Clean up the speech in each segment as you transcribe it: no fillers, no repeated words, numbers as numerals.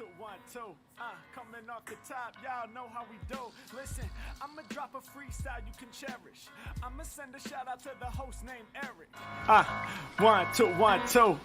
two, 1, 2. Coming off the top, y'all know how we do. Listen, I'ma drop a freestyle you can cherish. I'ma send a shout out to the host named Eric. 1, 2, 1, 2.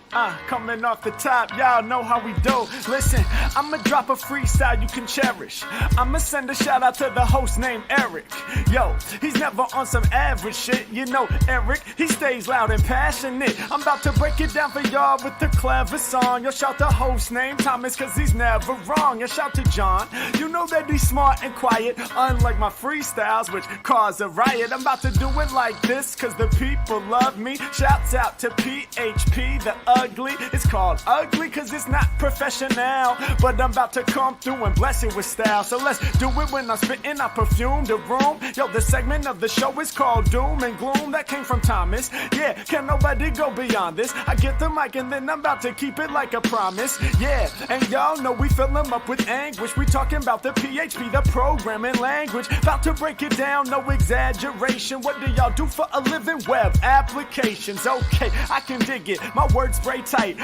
Coming off the top, y'all know how we do. Listen, I'ma drop a freestyle you can cherish. I'ma send a shout out to the host named Eric. Yo, he's never on some average shit. You know Eric, he stays loud and passionate. I'm about to break it down for y'all with the clever song. Yo, shout the host named Thomas, cause he's never wrong. Yo, shout to John, you know that he's smart and quiet, unlike my freestyles, which cause a riot. I'm about to do it like this, cause the people love me. Shouts out to PHP, the ugly. It's called ugly, cause it's not professional, but I'm about to come through and bless it with style. So let's do it when I'm spitting, I perfume the room. Yo, the segment of the show is called Doom and Gloom. That came from Thomas. Yeah, can nobody go beyond this? I get the mic and then I'm about to keep it like a promise. Yeah, and y'all know we fill them up with anguish. We talking about the PHP, the programming language. About to break it down, no exaggeration. What do y'all do for a living? Web applications. Okay, I can dig it. My words spray tight.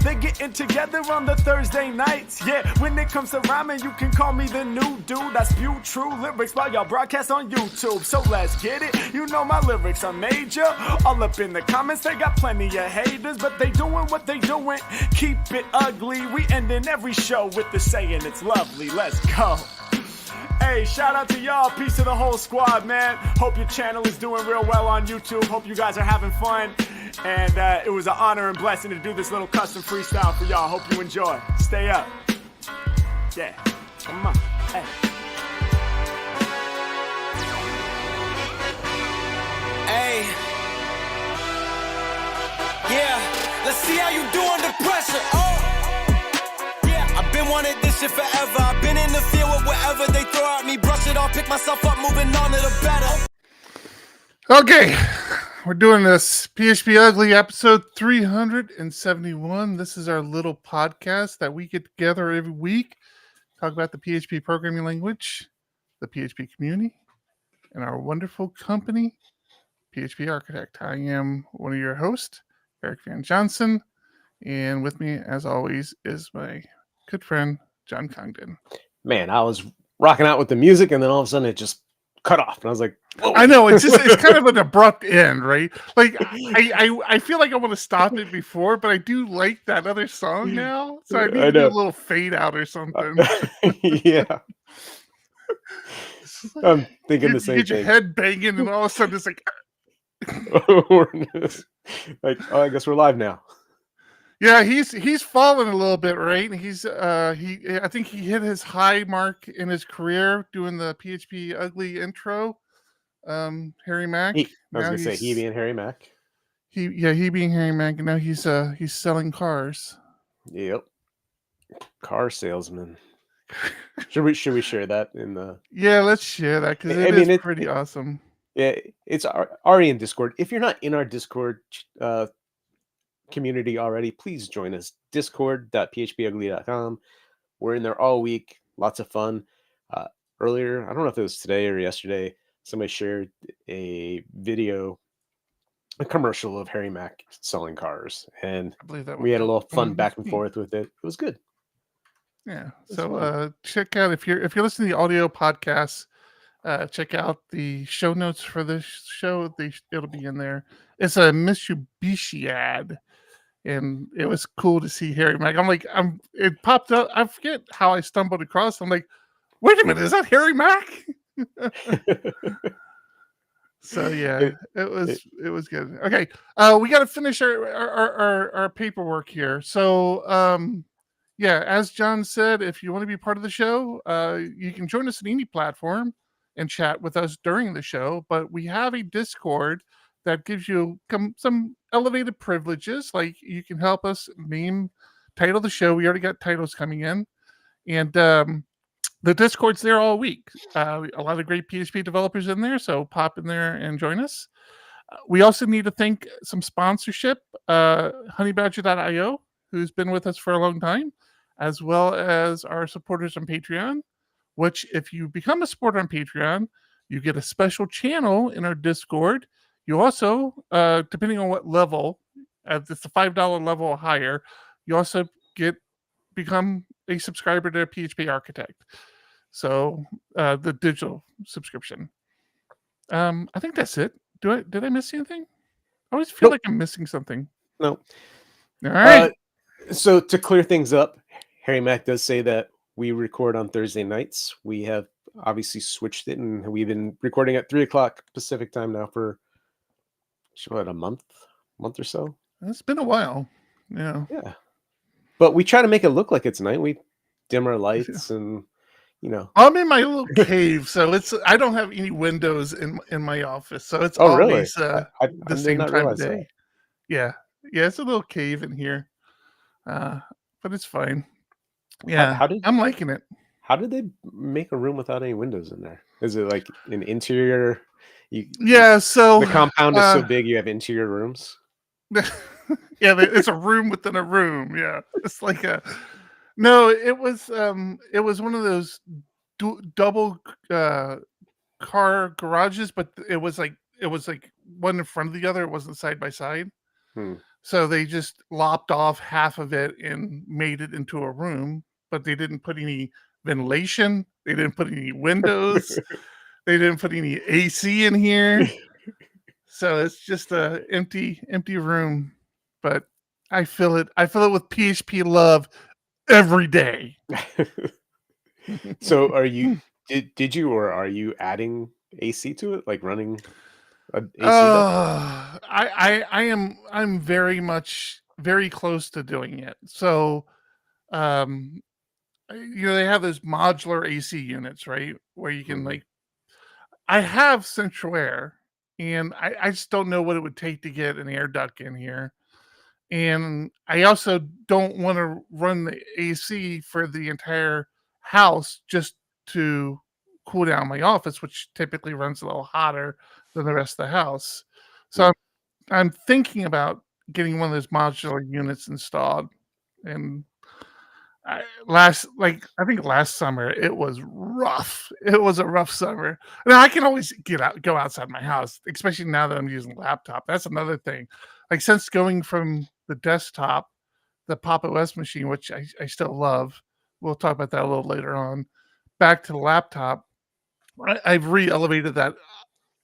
They getting together on the Thursday nights. Yeah, when it comes to rhyming, you can call me the new dude. I spew true lyrics while y'all broadcast on YouTube. So let's get it. You know my lyrics are major. All up in the comments, they got plenty of haters, but they doing what they doing. Keep it ugly. We ending every show with the saying it's lovely. Let's go. Hey, shout out to y'all. Peace to the whole squad, man. Hope your channel is doing real well on YouTube. Hope you guys are having fun. And it was an honor and blessing to do this little custom freestyle for y'all. Hope you enjoy. Stay up. Yeah. Come on. Hey. Hey. Yeah. Let's see how you do under pressure. Oh. I've been wanting this shit forever. I've been in the field with whatever they throw at me. Brush it off, pick myself up, moving on to the better. Okay, we're doing this PHP Ugly episode 371. This is our little podcast that we get together every week, talk about the PHP programming language, the PHP community, and our wonderful company, PHP Architect. I am one of your hosts, Eric Van Johnson, and with me, as always, is my good friend, John Congdon. Man, I was rocking out with the music, and then all of a sudden it just cut off, and I was like, whoa. I know, it's kind of an abrupt end, right? Like, I feel like I want to stop it before, but I do like that other song now, so I need to do a little fade out or something. Yeah. I'm thinking the same you get thing. Your head banging, and all of a sudden it's like... I guess we're live now. Yeah, he's fallen a little bit, right? I think he hit his high mark in his career doing the PHP Ugly intro. Harry Mack. I was gonna say he being Harry Mack. He being Harry Mack, and now he's selling cars. Yep, car salesman. Should we share that in the? Yeah, let's share that because it's pretty awesome. Yeah, it's already in Discord. If you're not in our Discord community already, please join us. discord.phpugly.com. We're in there all week. Lots of fun. Earlier, I don't know if it was today or yesterday, somebody shared a commercial of Harry Mack selling cars, and I believe that we had a little fun back and forth with it. It was good. Yeah. So check out if you're listening to the audio podcasts, check out the show notes for this show. It'll be in there. It's a Mitsubishi ad. And it was cool to see Harry Mack. It popped up. I forget how I stumbled across. I'm like, wait a minute, is that Harry Mack? So yeah, it was good. Okay, we got to finish our paperwork here. So yeah, as John said, if you want to be part of the show, you can join us on any platform and chat with us during the show. But we have a Discord that gives you some elevated privileges, like you can help us title the show. We already got titles coming in, and the Discord's there all week. A lot of great PHP developers in there, so pop in there and join us. We also need to thank some sponsorship, honeybadger.io, who's been with us for a long time, as well as our supporters on Patreon, which if you become a supporter on Patreon, you get a special channel in our Discord. You also, depending on what level, if it's the $5 level or higher, you also become a subscriber to PHP Architect. So the digital subscription. I think that's it. Did I miss anything? I always feel Nope. like I'm missing something. No. All right. So to clear things up, Harry Mack does say that we record on Thursday nights. We have obviously switched it, and we've been recording at 3:00 Pacific time now for what, a month or so. It's been a while. Yeah. Yeah, but we try to make it look like it's night. We dim our lights, and I'm in my little cave, so I don't have any windows in my office, so it's Oh, really? always I the did same not time of realize day. that. Yeah, it's a little cave in here, but it's fine. How Yeah, did I'm liking it. how did they make a room without any windows in there? Is it like an interior? Yeah, so The compound is so big, you have interior rooms. yeah, it's a room within a room. Yeah, it's like no, it was one of those double car garages, but it was like one in front of the other. It wasn't side by side. Hmm. So they just lopped off half of it and made it into a room, but they didn't put any ventilation. They didn't put any windows. They didn't put any AC in here. So it's just a empty room. But I feel it. I feel it with PHP love every day. So did you or are you adding AC to it, like running an AC duct? I'm very close to doing it. So they have those modular AC units, right? Where you can Mhm. I have central air, and I just don't know what it would take to get an air duct in here. And I also don't want to run the AC for the entire house just to cool down my office, which typically runs a little hotter than the rest of the house. So Hmm. I'm thinking about getting one of those modular units installed. And I think last summer it was rough. It was a rough summer. Now I can always go outside my house, especially now that I'm using a laptop. That's another thing. Like since going from the desktop, the Pop! OS machine, which I still love. We'll talk about that a little later on. Back to the laptop, I've re-elevated that,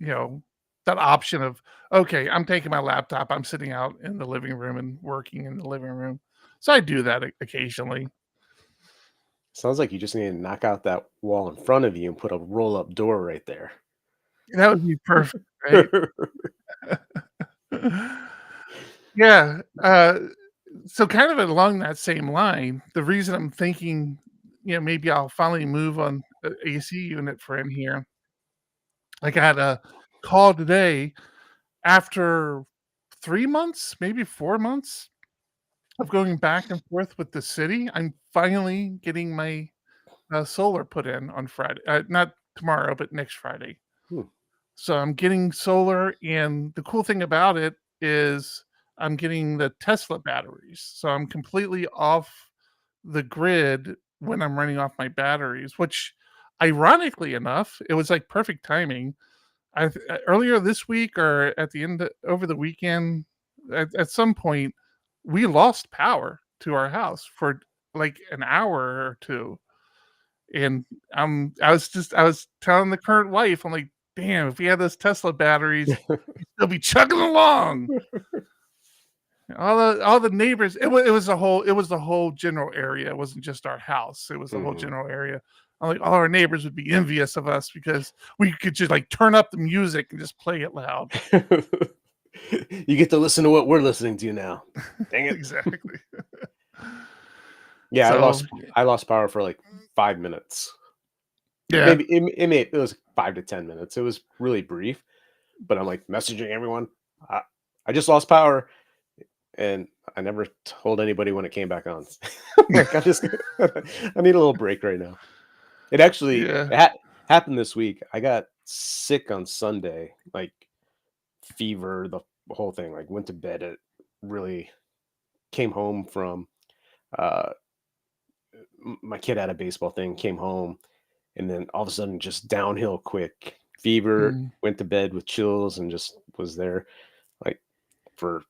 that option of okay, I'm taking my laptop, I'm sitting out in the living room and working in the living room. So I do that occasionally. Sounds like you just need to knock out that wall in front of you and put a roll-up door right there. That would be perfect, right? Yeah. So kind of along that same line, the reason I'm thinking, maybe I'll finally move on a AC unit for in here. Like I had a call today after 3 months, maybe 4 months of going back and forth with the city. I'm finally getting my solar put in on Friday. Not tomorrow, but next Friday. Hmm. So I'm getting solar, and the cool thing about it is I'm getting the Tesla batteries. So I'm completely off the grid when I'm running off my batteries, which ironically enough, it was like perfect timing. Earlier this week or at the end over the weekend, at some point, we lost power to our house for like an hour or two. And I was telling the current wife, I'm like, damn, if we had those Tesla batteries, they'll be chugging along. All the neighbors, it was the whole general area. It wasn't just our house. It was the whole Mhm. general area. I'm like, all our neighbors would be envious of us because we could just like turn up the music and just play it loud. You get to listen to what we're listening to now. Dang it. Exactly. Yeah, So I lost power for like 5 minutes. yeah, Maybe it was 5 to 10 minutes. It was really brief, but I'm like messaging everyone. I just lost power, and I never told anybody when it came back on. Like I need a little break right now. It actually yeah. happened this week. I got sick on Sunday, like fever, the whole thing. Like went to bed at really came home from uh my kid had a baseball thing, came home, and then all of a sudden just downhill quick. Fever, Mm. went to bed with chills and just was there like for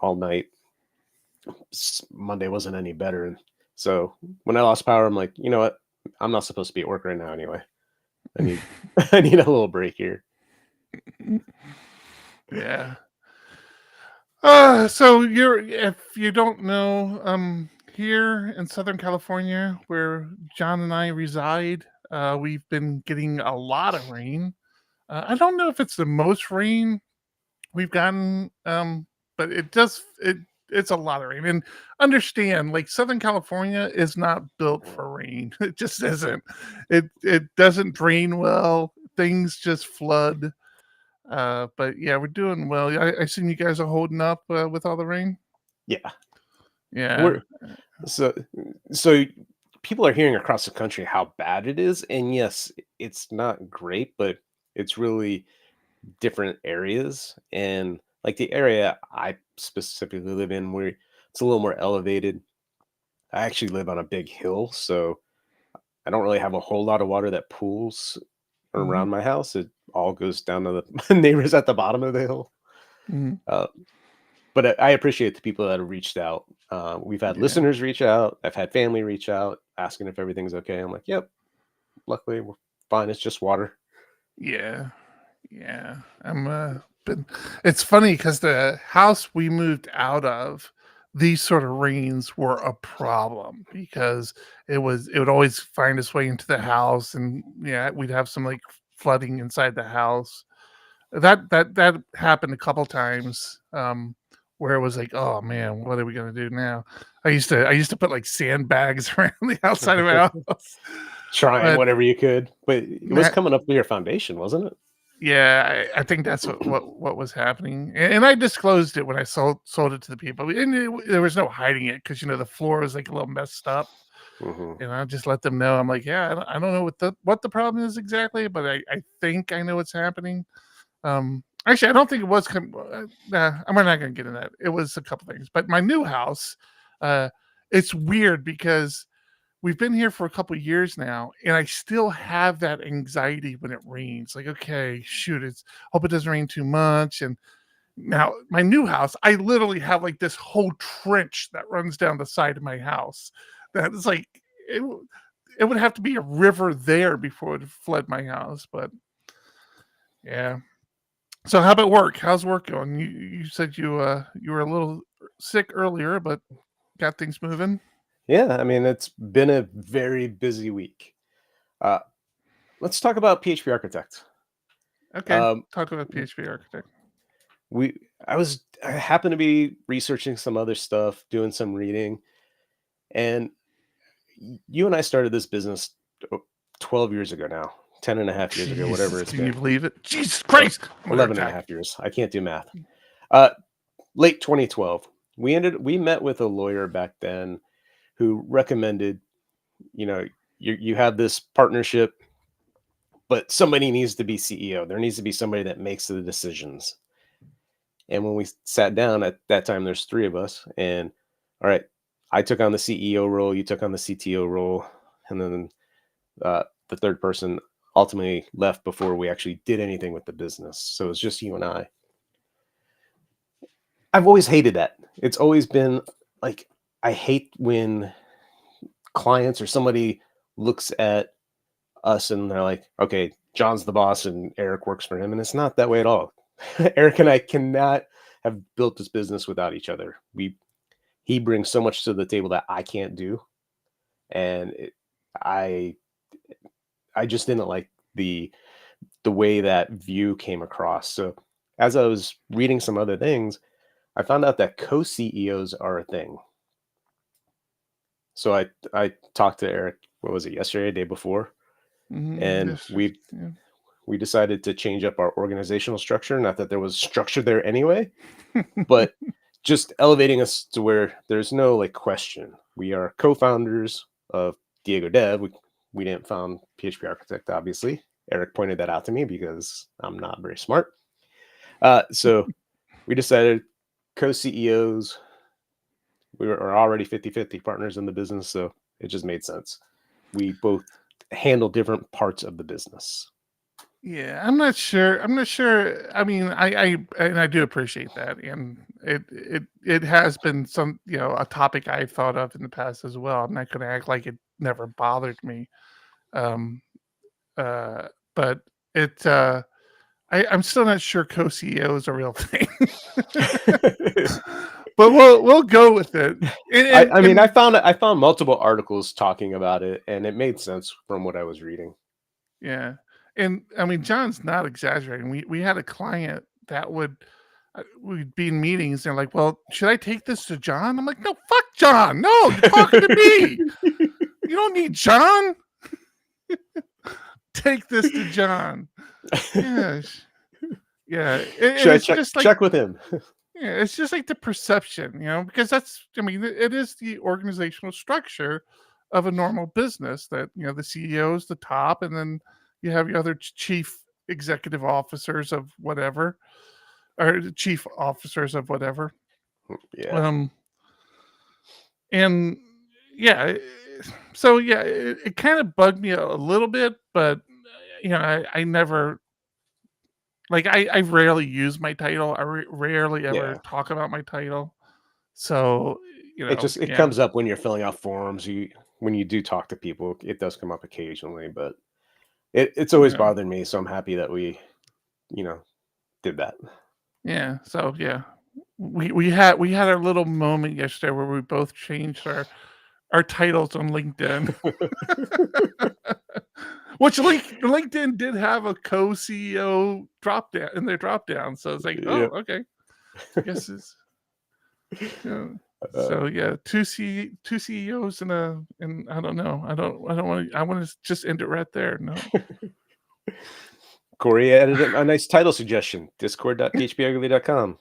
all night. Monday wasn't any better. And So when I lost power, I'm like, you know what? I'm not supposed to be at work right now anyway. I need I need a little break here. Yeah. So if you don't know, here in Southern California, where John and I reside, we've been getting a lot of rain. I don't know if it's the most rain we've gotten, but it's a lot of rain. And understand, like Southern California is not built for rain. It just isn't. It doesn't drain well. Things just flood. But yeah, we're doing well. I seen you guys are holding up with all the rain. Yeah. Yeah. We're so so people are hearing across the country how bad it is. And yes, it's not great, but it's really different areas. And like the area I specifically live in, where it's a little more elevated. I actually live on a big hill, so I don't really have a whole lot of water that pools Mhm, around my house. It all goes down to the neighbors at the bottom of the hill. mhm. Uh, but I appreciate the people that have reached out. We've had Yeah. listeners reach out. I've had family reach out asking if everything's okay. I'm like, yep, luckily we're fine. It's just water. Yeah. Yeah. I'm been It's funny because the house we moved out of, these sort of rains were a problem because it would always find its way into the house, and yeah, we'd have some like flooding inside the house. That happened a couple times, where it was like, "Oh, man, what are we gonna do now?" I used to put, like, sandbags around the outside of my house, Trying but whatever you could, but it was that coming up to your foundation, wasn't it? yeah, I think that's what was happening, and I disclosed it when I sold it to the people, and there was no hiding it because, the floor was, like, a little messed up, Hmm. and I just let them know. I'm like, "Yeah, I don't know what the problem is exactly, but I think I know what's happening." Actually, I don't think it was. Nah, I'm not going to get into that. It was a couple things, but my new house, uh, it's weird because we've been here for a couple years now, and I still have that anxiety when it rains. Like, okay, shoot, it's hope it doesn't rain too much. And now my new house, I literally have like this whole trench that runs down the side of my house. That is like it. It would have to be a river there before it flood my house, but yeah. So how about work? How's work going? You said you were a little sick earlier, but got things moving. Yeah, I mean, it's been a very busy week. Uh, let's talk about PHP Architect. Okay, Um, talk about PHP Architect. we, I happened to be researching some other stuff, doing some reading, and you and I started this business 12 years ago now, 10 and a half years ago, whatever Jesus, it's can you been, believe it? Jesus or Christ! I'm under 11 and a attack. half years. I can't do math. Uh, Late 2012, we met with a lawyer back then who recommended, you know, you have this partnership, but somebody needs to be CEO. There needs to be somebody that makes the decisions. And when we sat down at that time, there's three of us. And all right, I took on the CEO role, you took on the CTO role, and then the third person ultimately left before we actually did anything with the business. So it's just you and I. I've always hated that. It's always been like, I hate when clients or somebody looks at us and they're like, okay, John's the boss and Eric works for him. And it's not that way at all. Eric and I cannot have built this business without each other. He brings so much to the table that I can't do. And I I just didn't like the way that view came across. So as I was reading some other things, I found out that co-CEOs are a thing. So I talked to Eric, what was it, yesterday, day before, and Yes, we decided to change up our organizational structure. Not that there was structure there anyway, yeah. but just elevating us to where there's no like question. We are co-founders of Diego Dev. We didn't found PHP Architect, obviously. Eric pointed that out to me because I'm not very smart. So we decided co-CEOs. We were already 50-50 partners in the business, so it just made sense. We both handle different parts of the business. Yeah, I'm not sure. I'm not sure. I mean, I do appreciate that, and it has been some a topic I thought of in the past as well. I'm not going to act like it never bothered me. Um, uh, but it I'm still not sure co-CEO is a real thing. But we'll go with it. I mean, And I found multiple articles talking about it, and it made sense from what I was reading. yeah, and I mean, John's not exaggerating. We had a client that we'd be in meetings and like, well, should I take this to John? I'm like, no, fuck John. No, you're talking to me. You don't need John. Take this to John. Yes. Yeah. Should I It's just like check with him? yeah, it's just like the perception, because that's I mean, it is the organizational structure of a normal business that, the CEO is the top, and then you have your other chief executive officers of whatever, or the chief officers of whatever. Yeah. Um, and yeah, so yeah, it kind of bugged me a little bit, but I never like I rarely use my title. I rarely ever Yeah. talk about my title. So, It yeah, comes up when you're filling out forms. When you do talk to people, it does come up occasionally, but it's always yeah, bothered me. So I'm happy that we, you know, did that. yeah. So yeah, we had our little moment yesterday where we both changed our titles on LinkedIn, which LinkedIn did have a co-CEO drop down in their drop down. So it's like, oh, Yeah. okay, I guess it's yeah. Uh, So yeah, two CEOs and I don't know. I want to just end it right there. No. Corey added a nice title suggestion: discord.phpugly.com.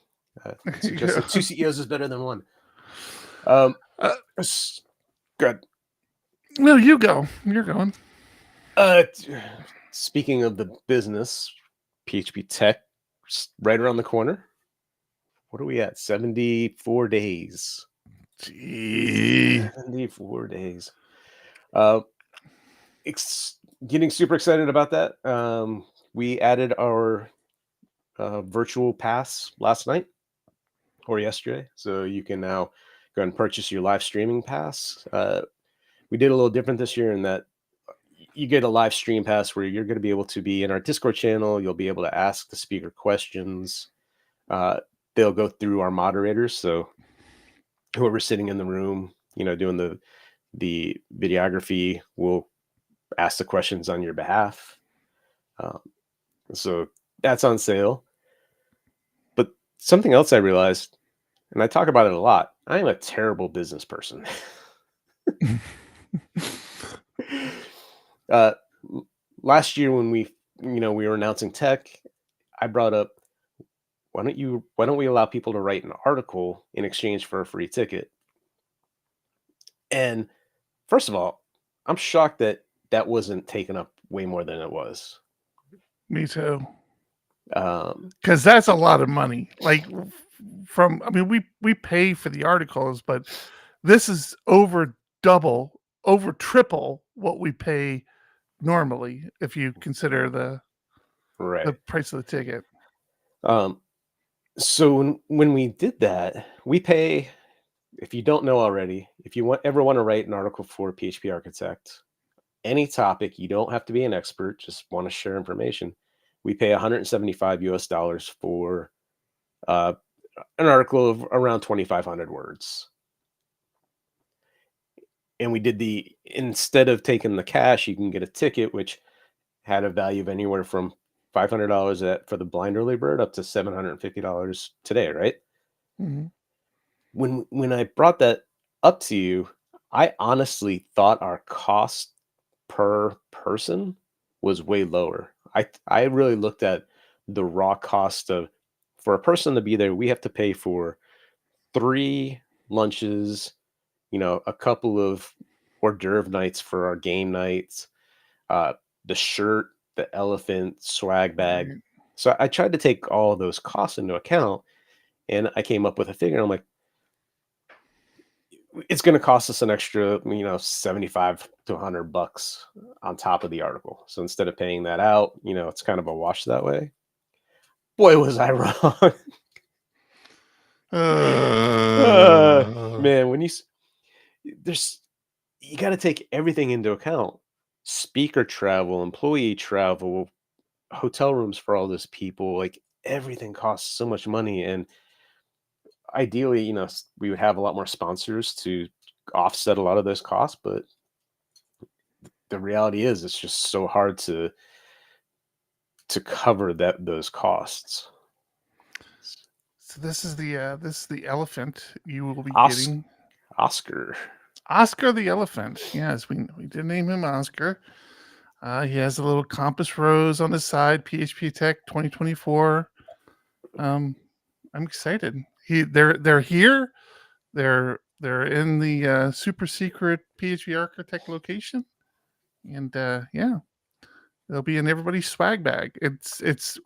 Suggested two CEOs is better than one. Uh, Good. No, you go. You're going. Speaking of the business, PHP Tech, right around the corner. What are we at? 74 days. Gee. 74 days. Getting super excited about that. We added our virtual pass last night or yesterday. So you can now go and purchase your live streaming pass. We did a little different this year in that you get a live stream pass where you're going to be able to be in our Discord channel. You'll be able to ask the speaker questions. They'll go through our moderators. So whoever's sitting in the room, doing the videography will ask the questions on your behalf. So that's on sale. But something else I realized, and I talk about it a lot, I am a terrible business person. Last year when we were announcing tech, I brought up, why don't we allow people to write an article in exchange for a free ticket? And first of all, I'm shocked that wasn't taken up way more than it was. Me too. Um, Because that's a lot of money. Like I mean, we pay for the articles, but this is over double, over triple what we pay normally if you consider the right. price of the ticket. So when we did that, we pay, if you don't know already, if you ever want to write an article for PHP Architect, any topic, you don't have to be an expert, just want to share information. We pay $175 for an article of around 2,500 words. And we did instead of taking the cash, you can get a ticket, which had a value of anywhere from $500 for the blind early bird up to $750 today, right? Mm-hmm. When I brought that up to you, I honestly thought our cost per person was way lower. I really looked at the raw cost for a person to be there. We have to pay for 3 lunches, a couple of hors d'oeuvre nights for our game nights, the shirt, the elephant, swag bag. Right. So I tried to take all of those costs into account, and I came up with a figure. I'm like, it's going to cost us an extra, $75 to $100 on top of the article. So instead of paying that out, it's kind of a wash that way. Boy, was I wrong. Man, when you got to take everything into account. Speaker travel, employee travel, hotel rooms for all those people, like everything costs so much money. And ideally, we would have a lot more sponsors to offset a lot of those costs, but the reality is it's just so hard to cover those costs. So this is the elephant you will be getting. Oscar the elephant. Yes, we did name him Oscar. He has a little compass rose on his side, PHP Tech 2024. I'm excited. They're here. They're in the super secret PHP Architect location, and they'll be in everybody's swag bag. It's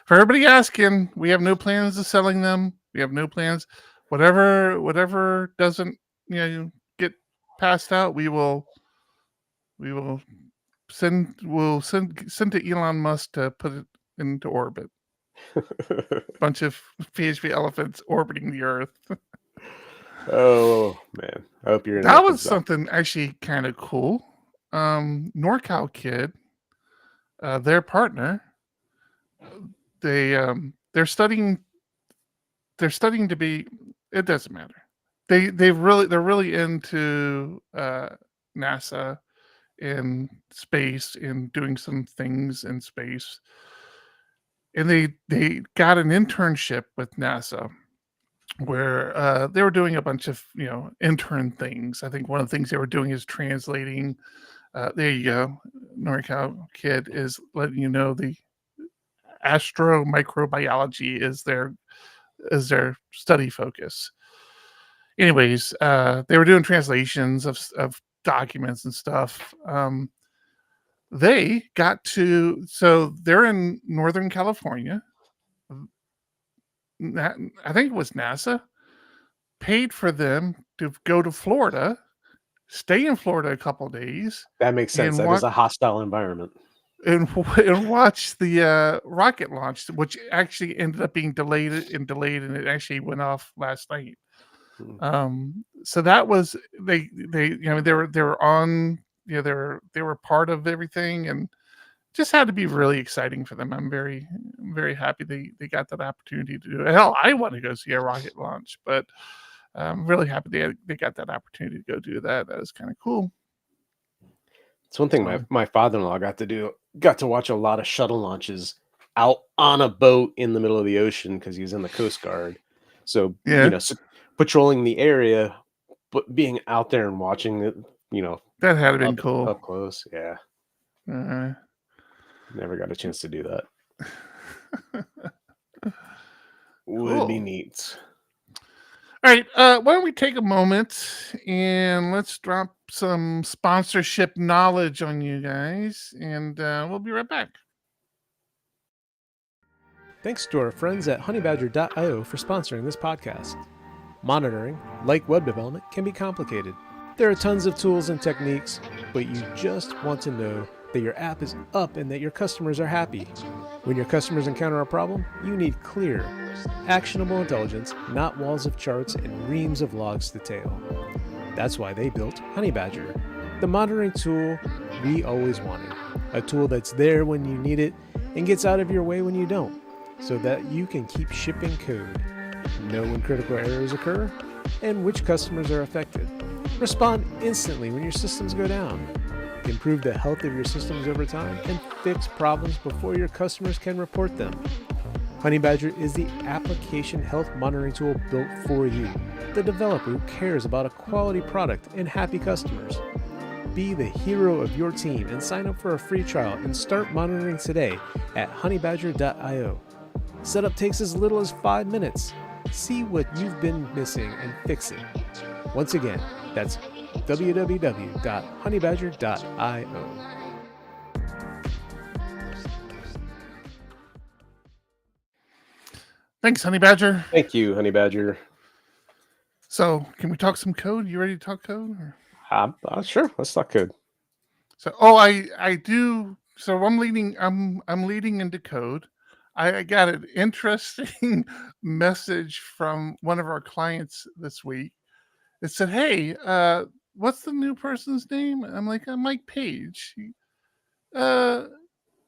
for everybody asking. We have no plans of selling them. We have no plans. Whatever doesn't get passed out, we will send to Elon Musk to put it into orbit. Bunch of PHP elephants orbiting the Earth. Oh man, I hope you're. That was something actually kind of cool. NorCal Kid, their partner, they're studying to be. It doesn't matter. They're really into NASA in space and doing some things in space. And they got an internship with NASA where they were doing a bunch of intern things. I think one of the things they were doing is translating. There you go. NorCal Kid is letting you know the astromicrobiology is their study focus. Anyways, they were doing translations of documents and stuff. They got to, so they're in Northern California. I think it was NASA paid for them to go to Florida, stay in Florida a couple of days. That makes sense. That is a hostile environment. And watch the rocket launch, which actually ended up being delayed, and it actually went off last night. So that was they were on, they were part of everything, and just had to be really exciting for them. I'm very, very happy they got that opportunity to do it. Hell, I want to go see a rocket launch, but I'm really happy they got that opportunity to go do that. That was kind of cool. It's one thing my father-in-law got to watch a lot of shuttle launches out on a boat in the middle of the ocean because he was in the Coast Guard. So, patrolling the area, but being out there and watching it, that had been cool up close. Yeah. Never got a chance to do that. Would be neat. All right. Why don't we take a moment and let's drop some sponsorship knowledge on you guys, and we'll be right back. Thanks to our friends at honeybadger.io for sponsoring this podcast. Monitoring, like web development, can be complicated. There are tons of tools and techniques, but you just want to know that your app is up and that your customers are happy. When your customers encounter a problem, you need clear, actionable intelligence, not walls of charts and reams of logs to tail. That's why they built Honeybadger, the monitoring tool we always wanted. A tool that's there when you need it and gets out of your way when you don't, so that you can keep shipping code, know when critical errors occur, and which customers are affected. Respond instantly when your systems go down. Improve the health of your systems over time, and fix problems before your customers can report them. Honeybadger is the application health monitoring tool built for you, the developer who cares about a quality product and happy customers. Be the hero of your team and sign up for a free trial and start monitoring today at honeybadger.io. Setup takes as little as 5 minutes. See what you've been missing and fix it. Once again, that's www.honeybadger.io. Thanks, Honeybadger. Thank you, Honeybadger. So, can we talk some code? You ready to talk code? Or? Sure. Let's talk code. So, I do. So I'm leading into code. I got an interesting message from one of our clients this week. It said, "Hey, what's the new person's name?" I'm like, "Mike Page." Uh,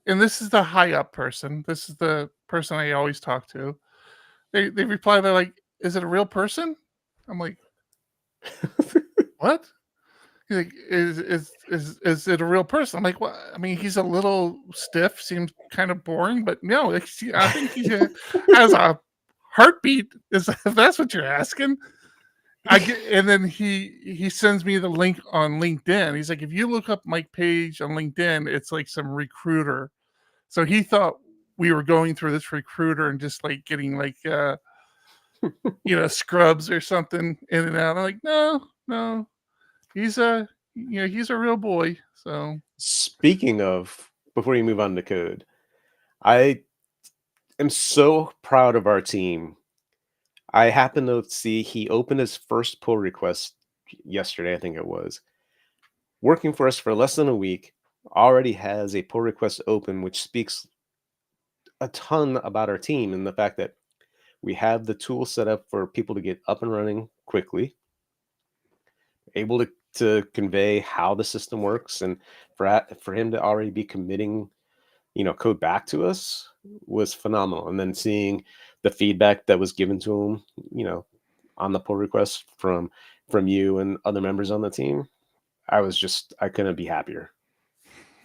and this is the high up person. This is the person I always talk to. They reply, they're like, "Is it a real person?" I'm like, "What?" He's like, is it a real person? I'm like, well, I mean, he's a little stiff, seems kind of boring, but no, I think he has a heartbeat. If that's what you're asking. And then he sends me the link on LinkedIn. He's like, if you look up Mike Page on LinkedIn, it's like some recruiter. So he thought we were going through this recruiter and just like getting like scrubs or something in and out. I'm like, no. He's a real boy. So Speaking of, before you move on to code, I am so proud of our team. I happened to see he opened his first pull request yesterday, I think it was. Working for us for less than a week, already has a pull request open, which speaks a ton about our team and the fact that we have the tool set up for people to get up and running quickly, able to convey how the system works, and for him to already be committing code back to us was phenomenal. And then seeing the feedback that was given to him on the pull request from you and other members on the team, I couldn't be happier.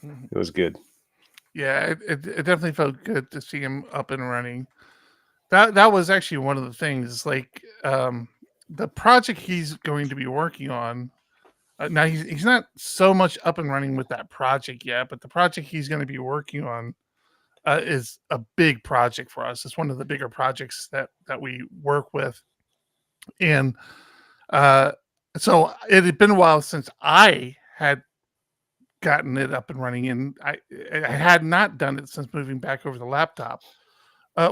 It was good. Yeah, it definitely felt good to see him up and running. That was actually one of the things, like the project he's going to be working on. Now he's not so much up and running with that project yet, but the project he's going to be working on is a big project for us. It's one of the bigger projects that we work with, and so it had been a while since I had gotten it up and running, and I had not done it since moving back over the laptop,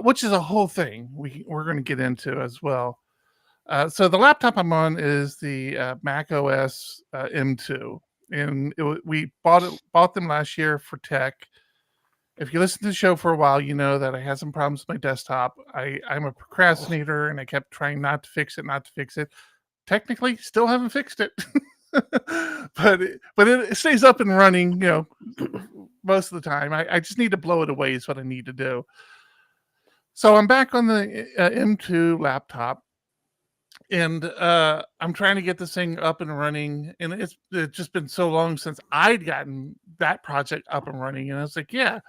which is a whole thing we're going to get into as well. So the laptop I'm on is the Mac OS M2, and we bought them last year for tech. If you listen to the show for a while, you know that I had some problems with my desktop. I'm a procrastinator, and I kept trying not to fix it. Technically, still haven't fixed it, but it stays up and running, most of the time. I just need to blow it away is what I need to do. So I'm back on the M2 laptop. And I'm trying to get this thing up and running, and it's just been so long since I'd gotten that project up and running. And I was like, yeah,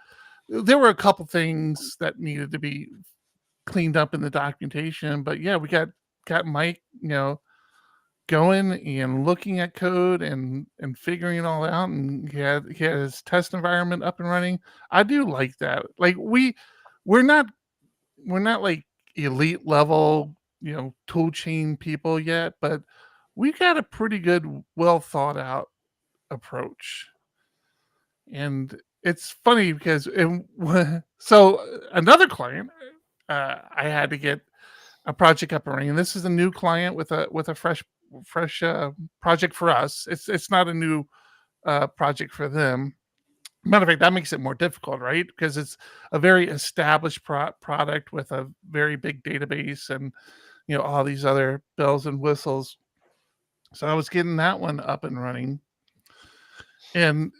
there were a couple things that needed to be cleaned up in the documentation, but yeah, we got Mike, going and looking at code and figuring it all out, and he had his test environment up and running. I do like that. Like we're not like elite level tool chain people yet, but we got a pretty good, well thought out approach. And it's funny because so another client, I had to get a project up and running, and this is a new client with a fresh project for us. It's not a new project for them. Matter of fact, that makes it more difficult, right? Because it's a very established product with a very big database and all these other bells and whistles. So I was getting that one up and running, and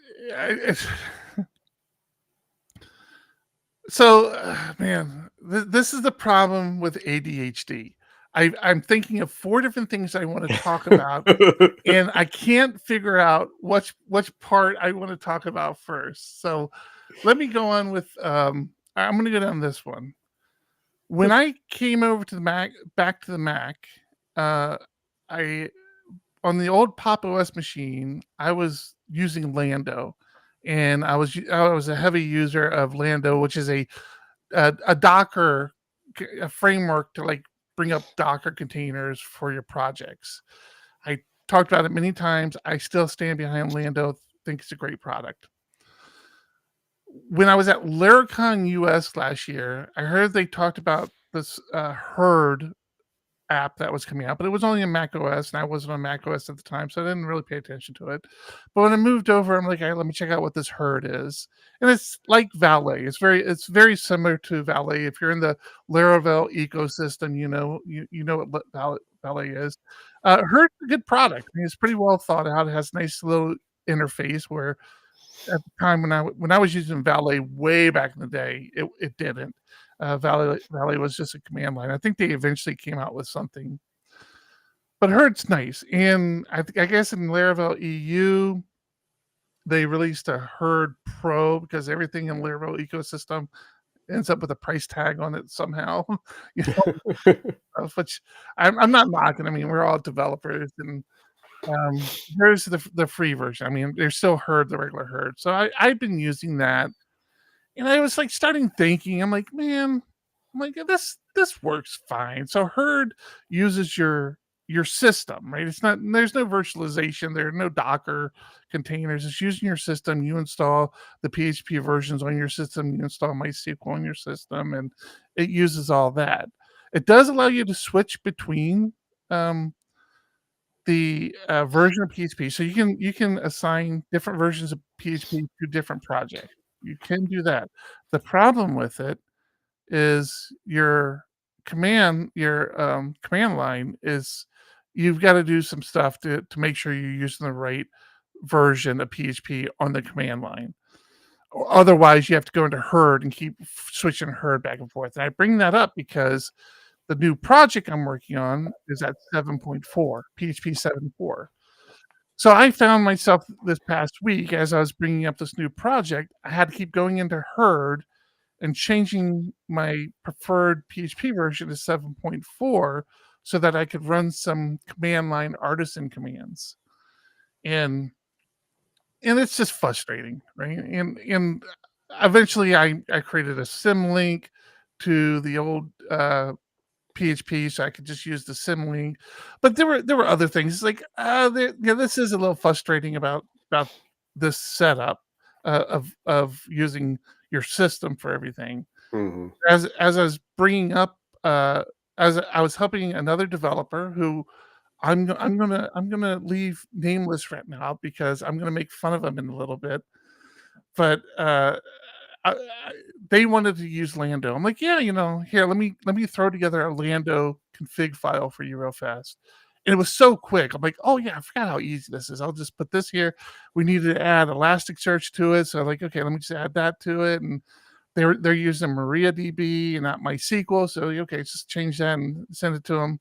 man, this is the problem with ADHD. I'm thinking of 4 different things I want to talk about, and I can't figure out which part I want to talk about first. So let me go on with I'm going to go down this one. When I came over to back to the Mac, I on the old Pop OS machine, I was using Lando, and I was a heavy user of Lando, which is a Docker a framework to like bring up Docker containers for your projects. I talked about it many times. I still stand behind Lando. Think it's a great product. When I was at Laracon US last year, I heard they talked about this Herd app that was coming out, but it was only in Mac OS, and I wasn't on Mac OS at the time, so I didn't really pay attention to it. But when I moved over, I'm like, let me check out what this Herd is, and it's like Valet. It's very similar to Valet. If you're in the Laravel ecosystem, you know what Valet is. Herd's a good product. I mean, it's pretty well thought out. It has a nice little interface where at the time when I was using Valet way back in the day, it didn't. Valet was just a command line. I think they eventually came out with something, but Herd's nice. And I guess in Laravel EU, they released a Herd Pro because everything in Laravel ecosystem ends up with a price tag on it somehow. Which I'm not knocking. I mean, we're all developers, and there's the free version. I mean, there's still Herd, the regular Herd. So I've been using that, and I was like starting thinking, I'm like, this works fine. So Herd uses your system, right? There's no virtualization, there are no Docker containers. It's using your system. You install the PHP versions on your system, you install MySQL on your system, and it uses all that. It does allow you to switch between the version of PHP, so you can assign different versions of PHP to different projects. You can do that. The problem with it is your command line is you've got to do some stuff to make sure you're using the right version of PHP on the command line. Or otherwise, you have to go into Herd and keep switching Herd back and forth. And I bring that up because the new project I'm working on is at 7.4, PHP 7.4. So I found myself this past week, as I was bringing up this new project, I had to keep going into Herd and changing my preferred PHP version to 7.4 so that I could run some command line artisan commands. And it's just frustrating, right? And eventually I created a symlink to the old PHP so I could just use the symlink. But there were other things. It's like this is a little frustrating about this setup of using your system for everything. Mhm. As I was bringing up, as I was helping another developer who I'm gonna leave nameless right now because I'm gonna make fun of him in a little bit. But they wanted to use Lando. I'm like, yeah, here, let me throw together a Lando config file for you real fast. And it was so quick. I'm like, oh yeah, I forgot how easy this is. I'll just put this here. We needed to add Elasticsearch to it, so I'm like, okay, let me just add that to it. And they're using MariaDB and not MySQL, so okay, just change that and send it to them.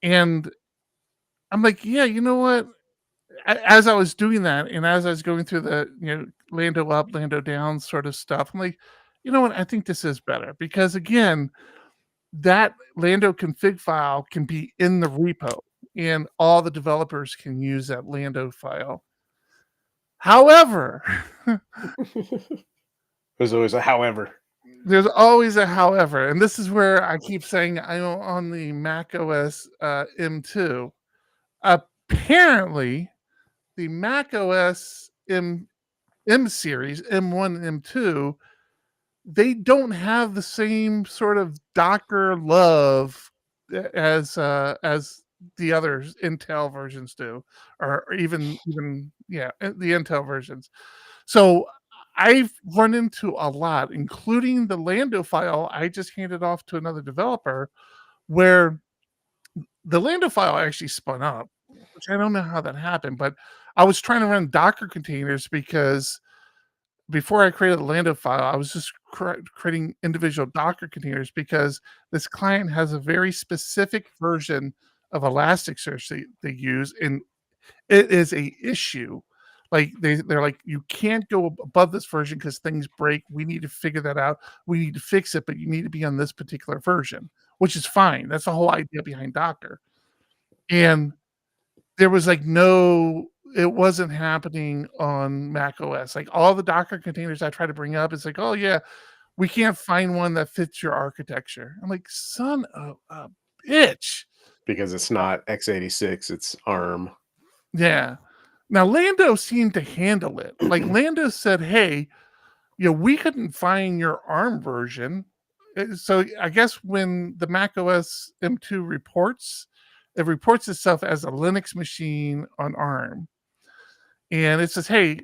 And I'm like, yeah, you know what? As I was doing that, and as I was going through the Lando up, Lando down sort of stuff, I'm like, you know what? I think this is better because again, that Lando config file can be in the repo, and all the developers can use that Lando file. However, There's always a however. there's always a however, and this is where I keep saying I'm on the Mac OS M2. Apparently, the Mac OS M series, M1 and M2, they don't have the same sort of Docker love as the other Intel versions do, or even the Intel versions. So I've run into a lot, including the Lando file I just handed off to another developer, where the Lando file actually spun up, which I don't know how that happened, but I was trying to run Docker containers because before I created the Lando file, I was just creating individual Docker containers because this client has a very specific version of Elasticsearch they use, and it is a issue. Like they're like, you can't go above this version because things break. We need to figure that out. We need to fix it, but you need to be on this particular version, which is fine. That's the whole idea behind Docker. And there was like it wasn't happening on Mac OS. Like all the Docker containers I try to bring up, it's like, oh yeah, we can't find one that fits your architecture. I'm like, son of a bitch. Because it's not x86, it's ARM. Yeah. Now Lando seemed to handle it. Like Lando said, hey, we couldn't find your ARM version. so I guess when the Mac OS M2 reports, it reports itself as a Linux machine on ARM, and it says, "Hey,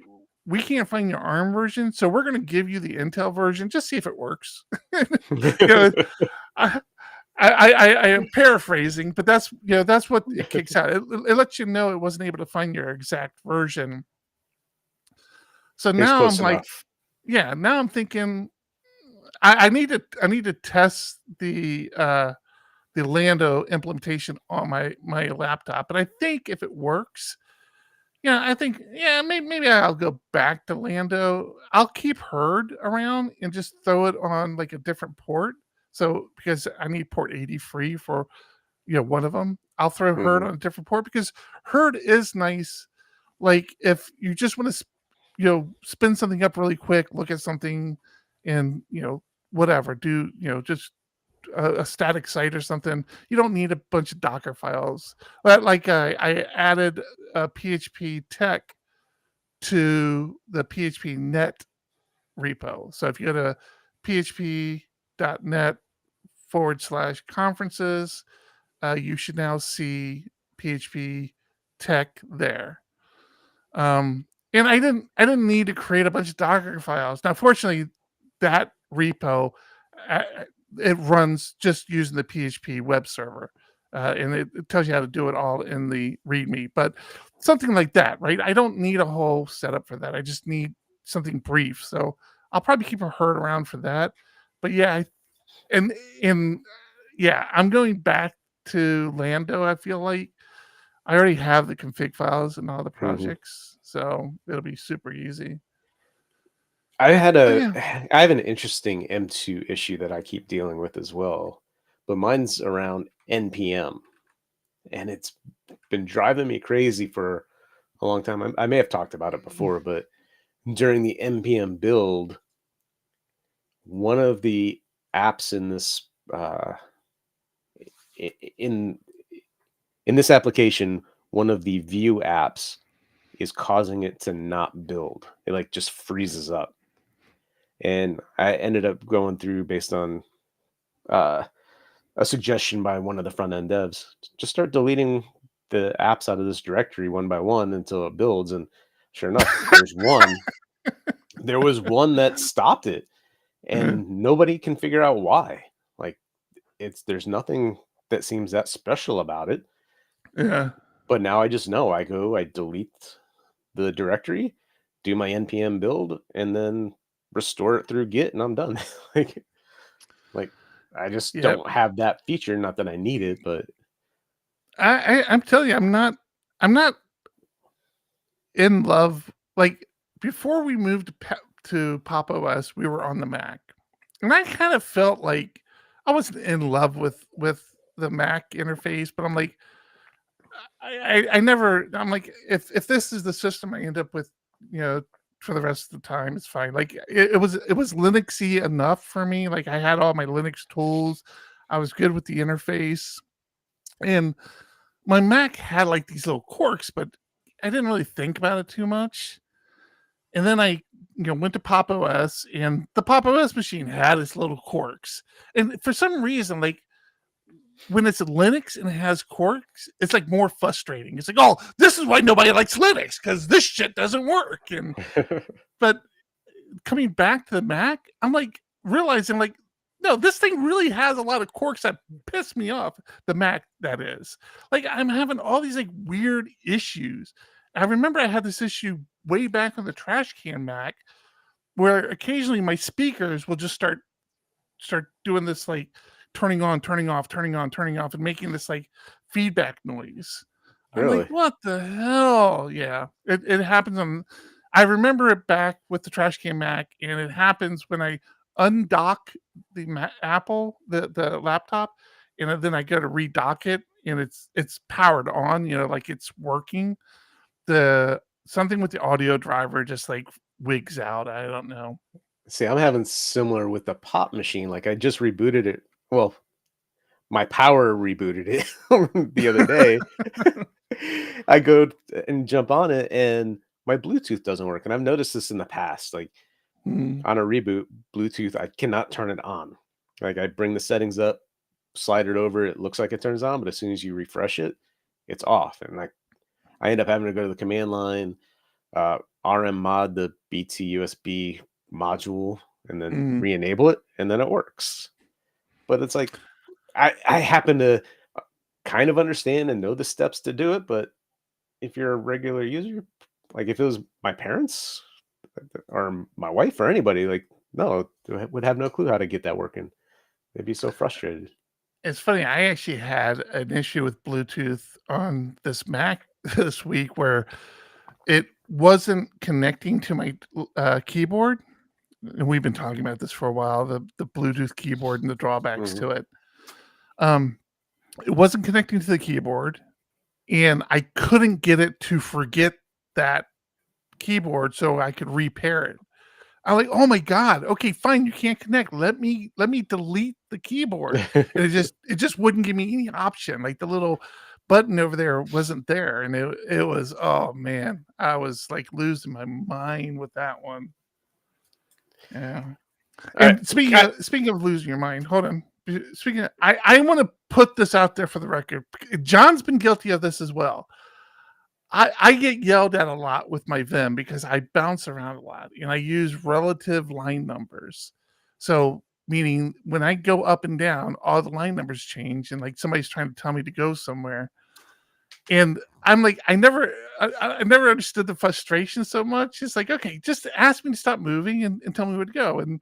we can't find your ARM version, so we're going to give you the Intel version. Just see if it works." You know, I am paraphrasing, but that's what it kicks out. It lets you know it wasn't able to find your exact version. So now I'm like, now I'm thinking I need to test the Lando implementation on my laptop, and I think if it works, I think maybe I'll go back to Lando. I'll keep Herd around and just throw it on like a different port. So because I need port 83 for one of them, I'll throw Herd on a different port because Herd is nice. Like if you just want to spin something up really quick, look at something, and whatever, do just a static site or something. You don't need a bunch of Docker files. But like I added a PHP tech to the PHP net repo. So if you go to php.net/conferences, you should now see PHP tech there. And I didn't need to create a bunch of Docker files. Now, fortunately, that repo it runs just using the PHP web server, and it tells you how to do it all in the README. But something like that, right? I don't need a whole setup for that. I just need something brief. So I'll probably keep a Herd around for that. But I'm going back to Lando. I feel like I already have the config files in all the projects, so it'll be super easy. I have an interesting M2 issue that I keep dealing with as well, but mine's around NPM, and it's been driving me crazy for a long time. I may have talked about it before, but during the NPM build, one of the apps in this in this application, one of the view apps is causing it to not build. It like just freezes up. And I ended up going through based on a suggestion by one of the front end devs, just start deleting the apps out of this directory one by one until it builds. And sure enough, there was one that stopped it, and nobody can figure out why. Like there's nothing that seems that special about it. Yeah. But now I just know I delete the directory, do my NPM build, and then restore it through Git, and I'm done. like I just don't have that feature. Not that I need it, but I'm telling you, I'm not in love. Like before we moved to Pop OS, we were on the Mac, and I kind of felt like I wasn't in love with the Mac interface, but I'm like, I'm like, if this is the system I end up with, for the rest of the time, it's fine. Like it was Linuxy enough for me. Like I had all my Linux tools. I was good with the interface, and my Mac had like these little quirks, but I didn't really think about it too much. And then I went to Pop OS, and the Pop OS machine had its little quirks. And for some reason, like when it's Linux and it has quirks, it's like more frustrating. It's like, oh, this is why nobody likes Linux, because this shit doesn't work. And but coming back to the Mac, I'm like realizing like, no, this thing really has a lot of quirks that piss me off. The Mac, that is. Like I'm having all these like weird issues. I remember I had this issue way back on the trash can Mac, where occasionally my speakers will just start doing this like turning on, turning off, turning on, turning off, and making this like feedback noise. Really? I'm like, what the hell? Yeah, it happens on. I remember it back with the trash can Mac, and it happens when I undock the Apple, the laptop, and then I go to redock it, and it's powered on. Like it's working. Something with the audio driver just like wigs out. I don't know. See, I'm having similar with the Pop machine. Like I just rebooted it. Well, my power rebooted it the other day. I go and jump on it, and my Bluetooth doesn't work. And I've noticed this in the past. Like on a reboot, Bluetooth, I cannot turn it on. Like I bring the settings up, slide it over, it looks like it turns on, but as soon as you refresh it, it's off. And like I end up having to go to the command line, rm mod the BT USB module, and then re-enable it, and then it works. But it's like I happen to kind of understand and know the steps to do it, but if you're a regular user, like if it was my parents or my wife or anybody, like no, they would have no clue how to get that working. They'd be so frustrated. It's funny. I actually had an issue with Bluetooth on this Mac this week where it wasn't connecting to my keyboard. And we've been talking about this for a while, the Bluetooth keyboard and the drawbacks to it. It wasn't connecting to the keyboard, and I couldn't get it to forget that keyboard so I could repair it. I'm like, oh my God, okay, fine, you can't connect. Let me delete the keyboard. And it just wouldn't give me any option. Like the little button over there wasn't there. And it was, oh man, I was like losing my mind with that one. Yeah. And speaking of losing your mind, hold on. Speaking of, I want to put this out there for the record. John's been guilty of this as well. I get yelled at a lot with my Vim because I bounce around a lot and I use relative line numbers. So meaning when I go up and down, all the line numbers change and like somebody's trying to tell me to go somewhere. And I'm like, I never understood the frustration so much. It's like, okay, just ask me to stop moving and tell me where to go. And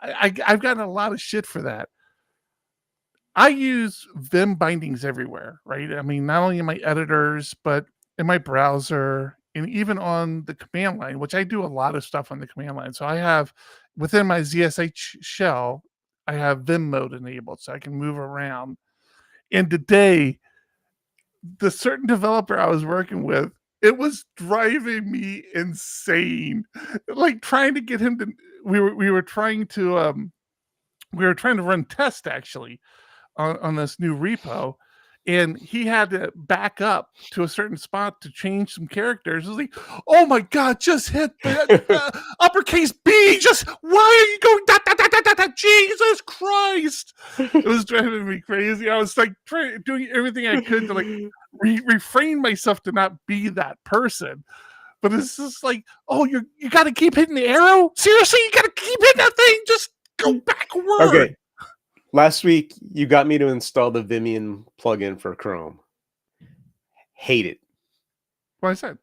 I've gotten a lot of shit for that. I use Vim bindings everywhere, right? I mean, not only in my editors, but in my browser and even on the command line, which I do a lot of stuff on the command line. So I have within my ZSH shell, I have Vim mode enabled so I can move around. And today, the certain developer I was working with, it was driving me insane. Like trying to get him to, we were trying to run tests actually on this new repo. And he had to back up to a certain spot to change some characters. It was like, oh my God, just hit the uppercase B. Just, why are you going, Jesus Christ. It was driving me crazy. I was like doing everything I could to like refrain myself to not be that person. But it's just like, oh, you got to keep hitting the arrow? Seriously, you got to keep hitting that thing? Just go backward. Okay. Last week, you got me to install the Vimian plugin for Chrome. Hate it. What is that?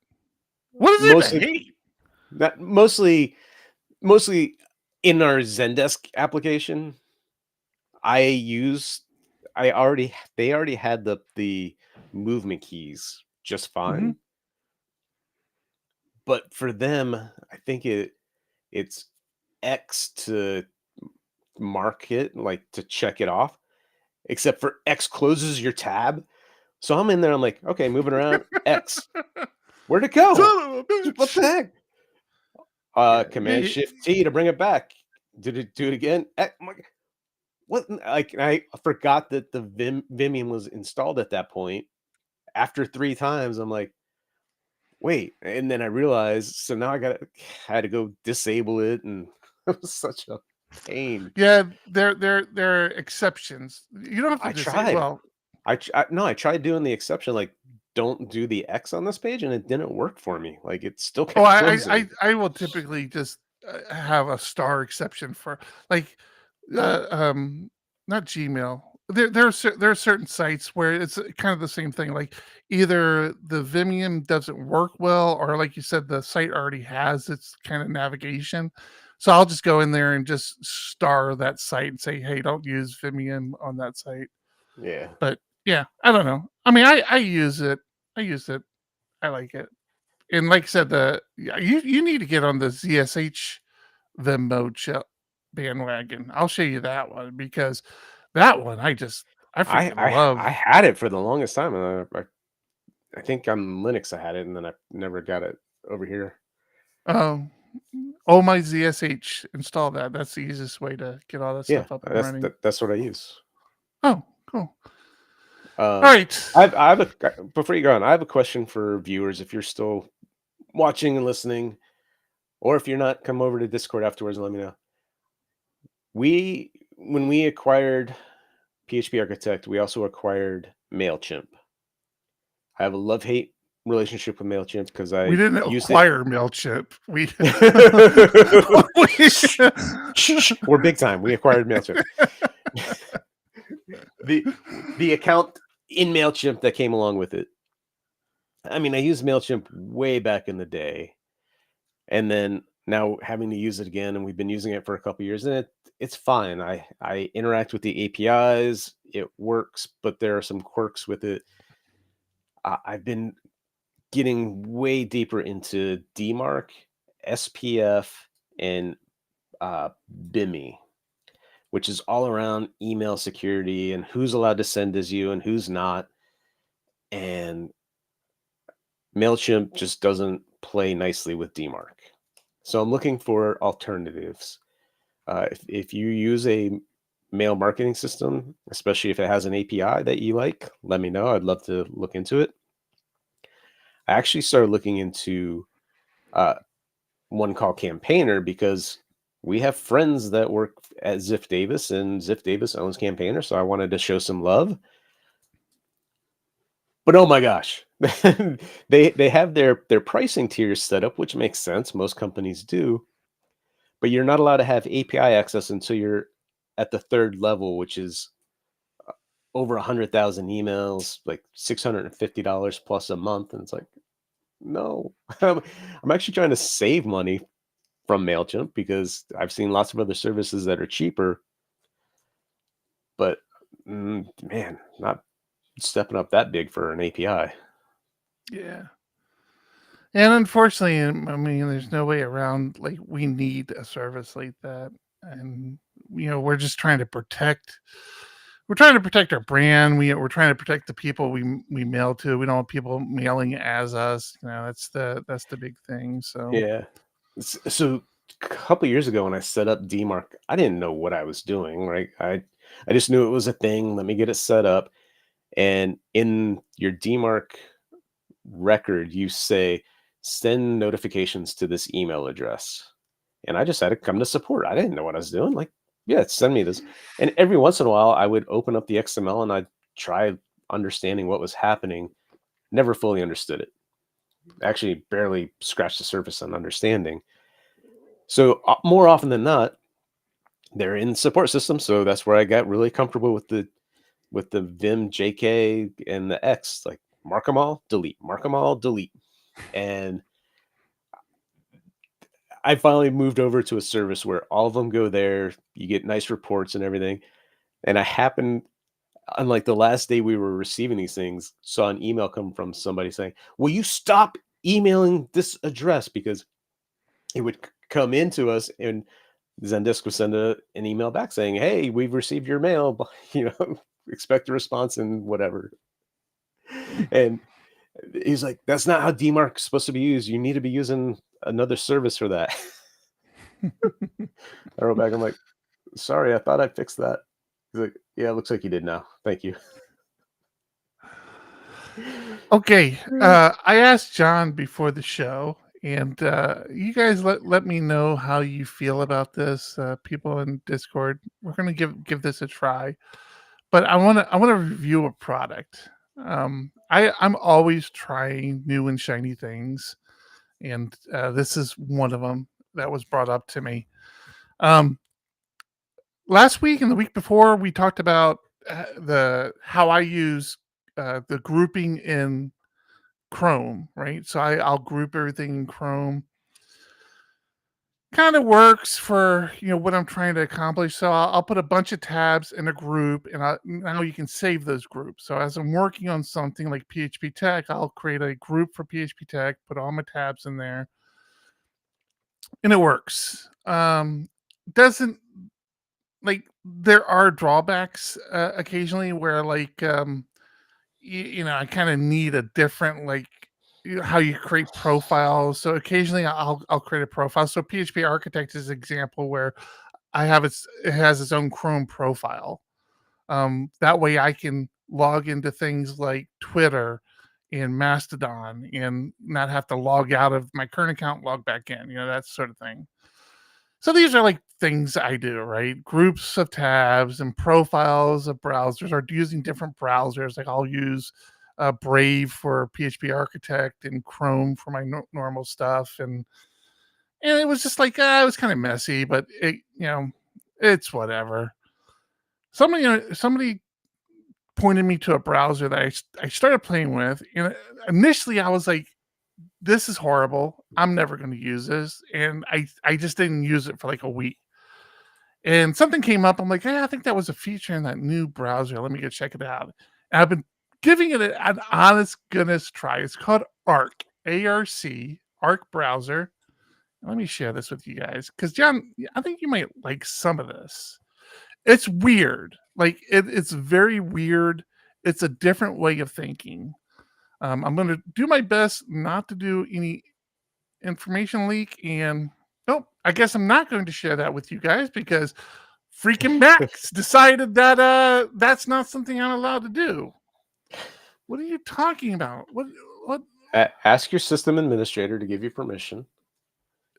What is it? Hate? That mostly in our Zendesk application. They already had the movement keys just fine. Mm-hmm. But for them, I think it's X to mark it, like to check it off, except for X closes your tab. So I'm in there, I'm like, okay, moving around, X. Where'd it go? What the heck? Command Shift T to bring it back. Did it do it again? What? Like I forgot that the Vimian was installed at that point. After 3 times, I'm like, wait, and then I realized, so now I had to go disable it, and it was such a pain. Yeah, there are exceptions. You don't have to tried. Well, I tried doing the exception, like don't do the X on this page, and it didn't work for me. Like it still kept closing. I will typically just have a star exception for like not Gmail. There are certain sites where it's kind of the same thing. Like either the Vimian doesn't work well, or like you said, the site already has its kind of navigation. So I'll just go in there and just star that site and say, hey, don't use Vimian on that site. Yeah. But yeah, I don't know. I mean, I use it. I like it. And like I said, you need to get on the ZSH Vim mode bandwagon. I'll show you that one because that one I love. I had it for the longest time. And I think on Linux I had it, and then I never got it over here. Oh, my ZSH, install that. That's the easiest way to get all that stuff up and running. That's what I use. Oh, cool. All right. Before you go on, I have a question for viewers. If you're still watching and listening, or if you're not, come over to Discord afterwards and let me know. We when we acquired PHP Architect, we also acquired MailChimp. I have a love-hate relationship with MailChimp because I We didn't used it. acquire MailChimp. We're big time. We acquired MailChimp. the account in MailChimp that came along with it. I mean, I used MailChimp way back in the day, and then now having to use it again, and we've been using it for a couple of years, and it's fine. I interact with the APIs. It works, but there are some quirks with it. I've been getting way deeper into DMARC, SPF, and BIMI, which is all around email security and who's allowed to send as you and who's not. And MailChimp just doesn't play nicely with DMARC. So I'm looking for alternatives. If you use a mail marketing system, especially if it has an API that you like, let me know. I'd love to look into it. I actually started looking into one called Campaigner because we have friends that work at Ziff Davis, and Ziff Davis owns Campaigner, so I wanted to show some love. But oh my gosh, they have their pricing tiers set up, which makes sense. Most companies do. But you're not allowed to have API access until you're at the third level, which is over 100,000 emails, like $650 plus a month. And it's like, no, I'm actually trying to save money from MailChimp because I've seen lots of other services that are cheaper. But man, not stepping up that big for an API. Yeah. And unfortunately, I mean, there's no way around, like, we need a service like that. And, we're just trying to protect our brand. We're trying to protect the people we mail to. We don't want people mailing as us. That's the big thing. So yeah. So a couple years ago when I set up DMARC, I didn't know what I was doing, right? I just knew it was a thing. Let me get it set up. And in your DMARC record, you say, send notifications to this email address. And I just had to come to support. I didn't know what I was doing. Like, yeah, send me this. And every once in a while, I would open up the XML and I'd try understanding what was happening. Never fully understood it. Actually, barely scratched the surface on understanding. So more often than not, they're in support systems. So that's where I got really comfortable with the Vim, JK, and the X. Like, mark them all, delete. Mark them all, delete. And I finally moved over to a service where all of them go there. You get nice reports and everything. And I happened, on the last day we were receiving these things, saw an email come from somebody saying, will you stop emailing this address? Because it would come into us and Zendesk would send an email back saying, hey, we've received your mail, expect a response and whatever. And he's like, that's not how DMARC is supposed to be used. You need to be using another service for that. I wrote back, I'm like, sorry, I thought I fixed that. He's like, yeah, it looks like you did now. Thank you. Okay. I asked John before the show, and you guys let me know how you feel about this. People in Discord, we're gonna give this a try. But I wanna review a product. I'm always trying new and shiny things, and this is one of them that was brought up to me. Last week and the week before, we talked about how I use the grouping in Chrome, right? So I'll group everything in Chrome. Kind of works for what I'm trying to accomplish. So I'll put a bunch of tabs in a group, and now you can save those groups. So as I'm working on something like PHP Tech, I'll create a group for PHP Tech, put all my tabs in there, and it works. Doesn't there are drawbacks occasionally where I kind of need a different how you create profiles. So occasionally I'll create a profile. So PHP Architect is an example where it has its own Chrome profile. That way I can log into things like Twitter and Mastodon and not have to log out of my current account, log back in, that sort of thing. So these are things I do, right? Groups of tabs and profiles of browsers, or using different browsers. Like I'll use Brave for PHP Architect and Chrome for my normal stuff, and it was just like it was kind of messy, but it's whatever. Somebody pointed me to a browser that I started playing with, and initially I was like, this is horrible. I'm never going to use this. And I just didn't use it for like a week. And something came up. I'm like, hey, I think that was a feature in that new browser. Let me go check it out. And I've been giving it an honest goodness try. It's called Arc, A-R-C, Arc browser. Let me share this with you guys. Because, John, I think you might like some of this. It's weird. Like, it's very weird. It's a different way of thinking. I'm going to do my best not to do any information leak, and I guess I'm not going to share that with you guys because freaking Max decided that that's not something I'm allowed to do. What are you talking about? What? Ask your system administrator to give you permission.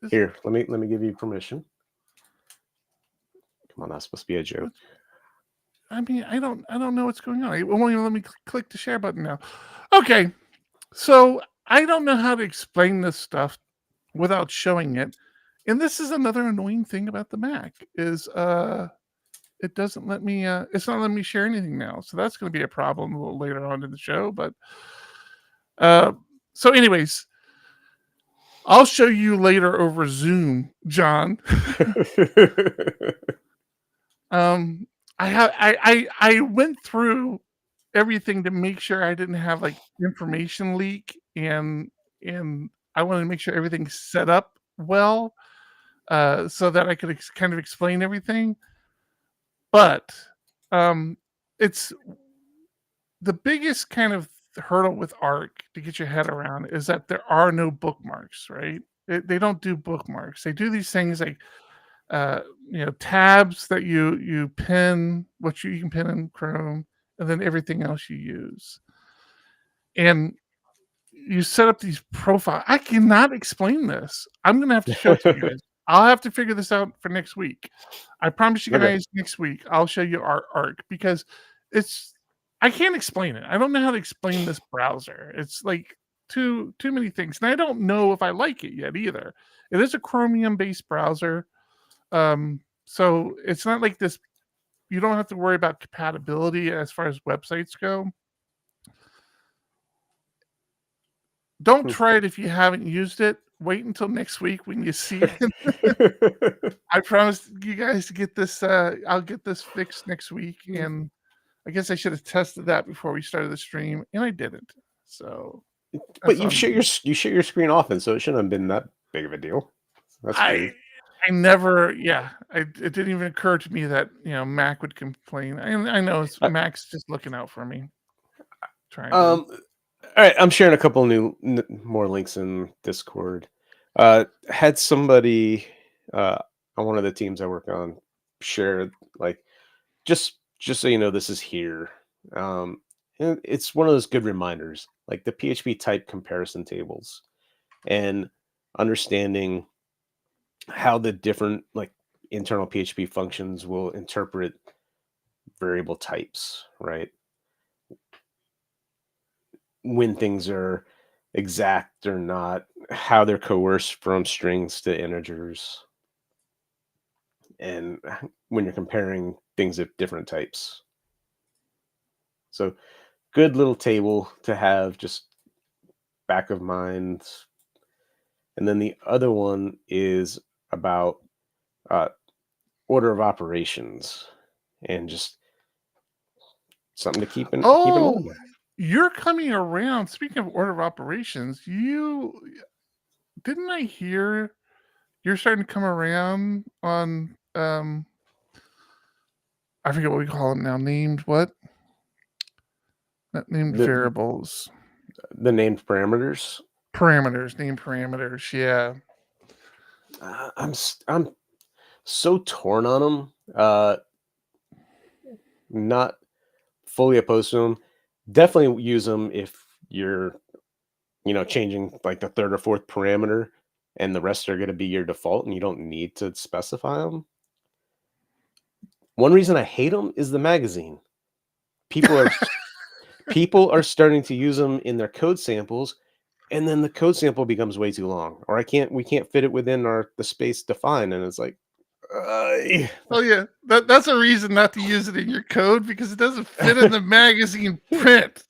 Here, let me give you permission. Come on, that's supposed to be a joke. I mean, I don't know what's going on. It won't even let me click the share button now. Okay, so I don't know how to explain this stuff without showing it, and this is another annoying thing about the Mac is it doesn't let me. It's not letting me share anything now, so that's going to be a problem a little later on in the show. But so, anyways, I'll show you later over Zoom, John. I went through everything to make sure I didn't have like information leak, and I wanted to make sure everything's set up well, so that I could kind of explain everything. But it's the biggest kind of hurdle with Arc to get your head around is that there are no bookmarks, right? They don't do bookmarks. They do these things like tabs that you pin, what you can pin in Chrome, and then everything else you use. And you set up these profiles. I cannot explain this. I'm gonna have to show it to you guys. I'll have to figure this out for next week. I promise you guys next week I'll show you our Arc because I can't explain it. I don't know how to explain this browser. It's like too many things. And I don't know if I like it yet either. It is a Chromium-based browser. So it's not like this. You don't have to worry about compatibility as far as websites go. Don't try it if you haven't used it. Wait until next week when you see it. I promise you guys to get this. I'll get this fixed next week, and I guess I should have tested that before we started the stream, and I didn't. So, but you shut your screen off, and so it shouldn't have been that big of a deal. That's I never. Yeah, it didn't even occur to me that Mac would complain. I know Mac's just looking out for me. Trying. All right, I'm sharing a couple more links in Discord. Had somebody on one of the teams I work on share like just so you know this is here. And it's one of those good reminders, like the PHP type comparison tables, and understanding how the different like internal PHP functions will interpret variable types, right? When things are exact or not, how they're coerced from strings to integers, and when you're comparing things of different types. So good little table to have just back of mind. And then the other one is about order of operations and just something to keep in mind. You're coming around. Speaking of order of operations, didn't I hear you're starting to come around on I forget what we call them now. Named what? Not named variables. The named parameters. Named parameters. Yeah. I'm so torn on them. Not fully opposed to them. Definitely use them if you're, changing like the third or fourth parameter, and the rest are going to be your default, and you don't need to specify them. one reason I hate them is the magazine. People are starting to use them in their code samples, and then the code sample becomes way too long, or we can't fit it within the space defined, and it's like, oh yeah, that's a reason not to use it in your code because it doesn't fit in the magazine print.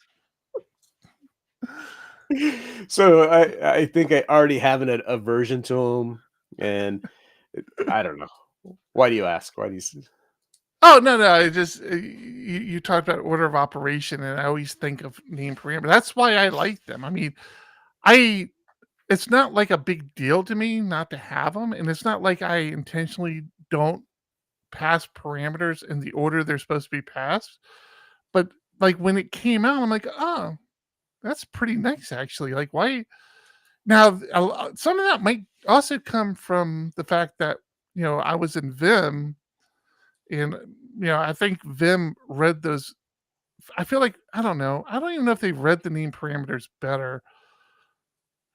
So I think I already have an aversion to them, and I don't know. Why do you ask? Why do you? Oh no, I just you talked about order of operation, and I always think of name parameter. That's why I like them. I mean, it's not like a big deal to me not to have them, and it's not like I intentionally don't pass parameters in the order they're supposed to be passed. But like when it came out, I'm like, oh, that's pretty nice actually. Like why? Now some of that might also come from the fact that I was in Vim. And I think Vim read those. I feel like I don't know. I don't even know if they read the name parameters better.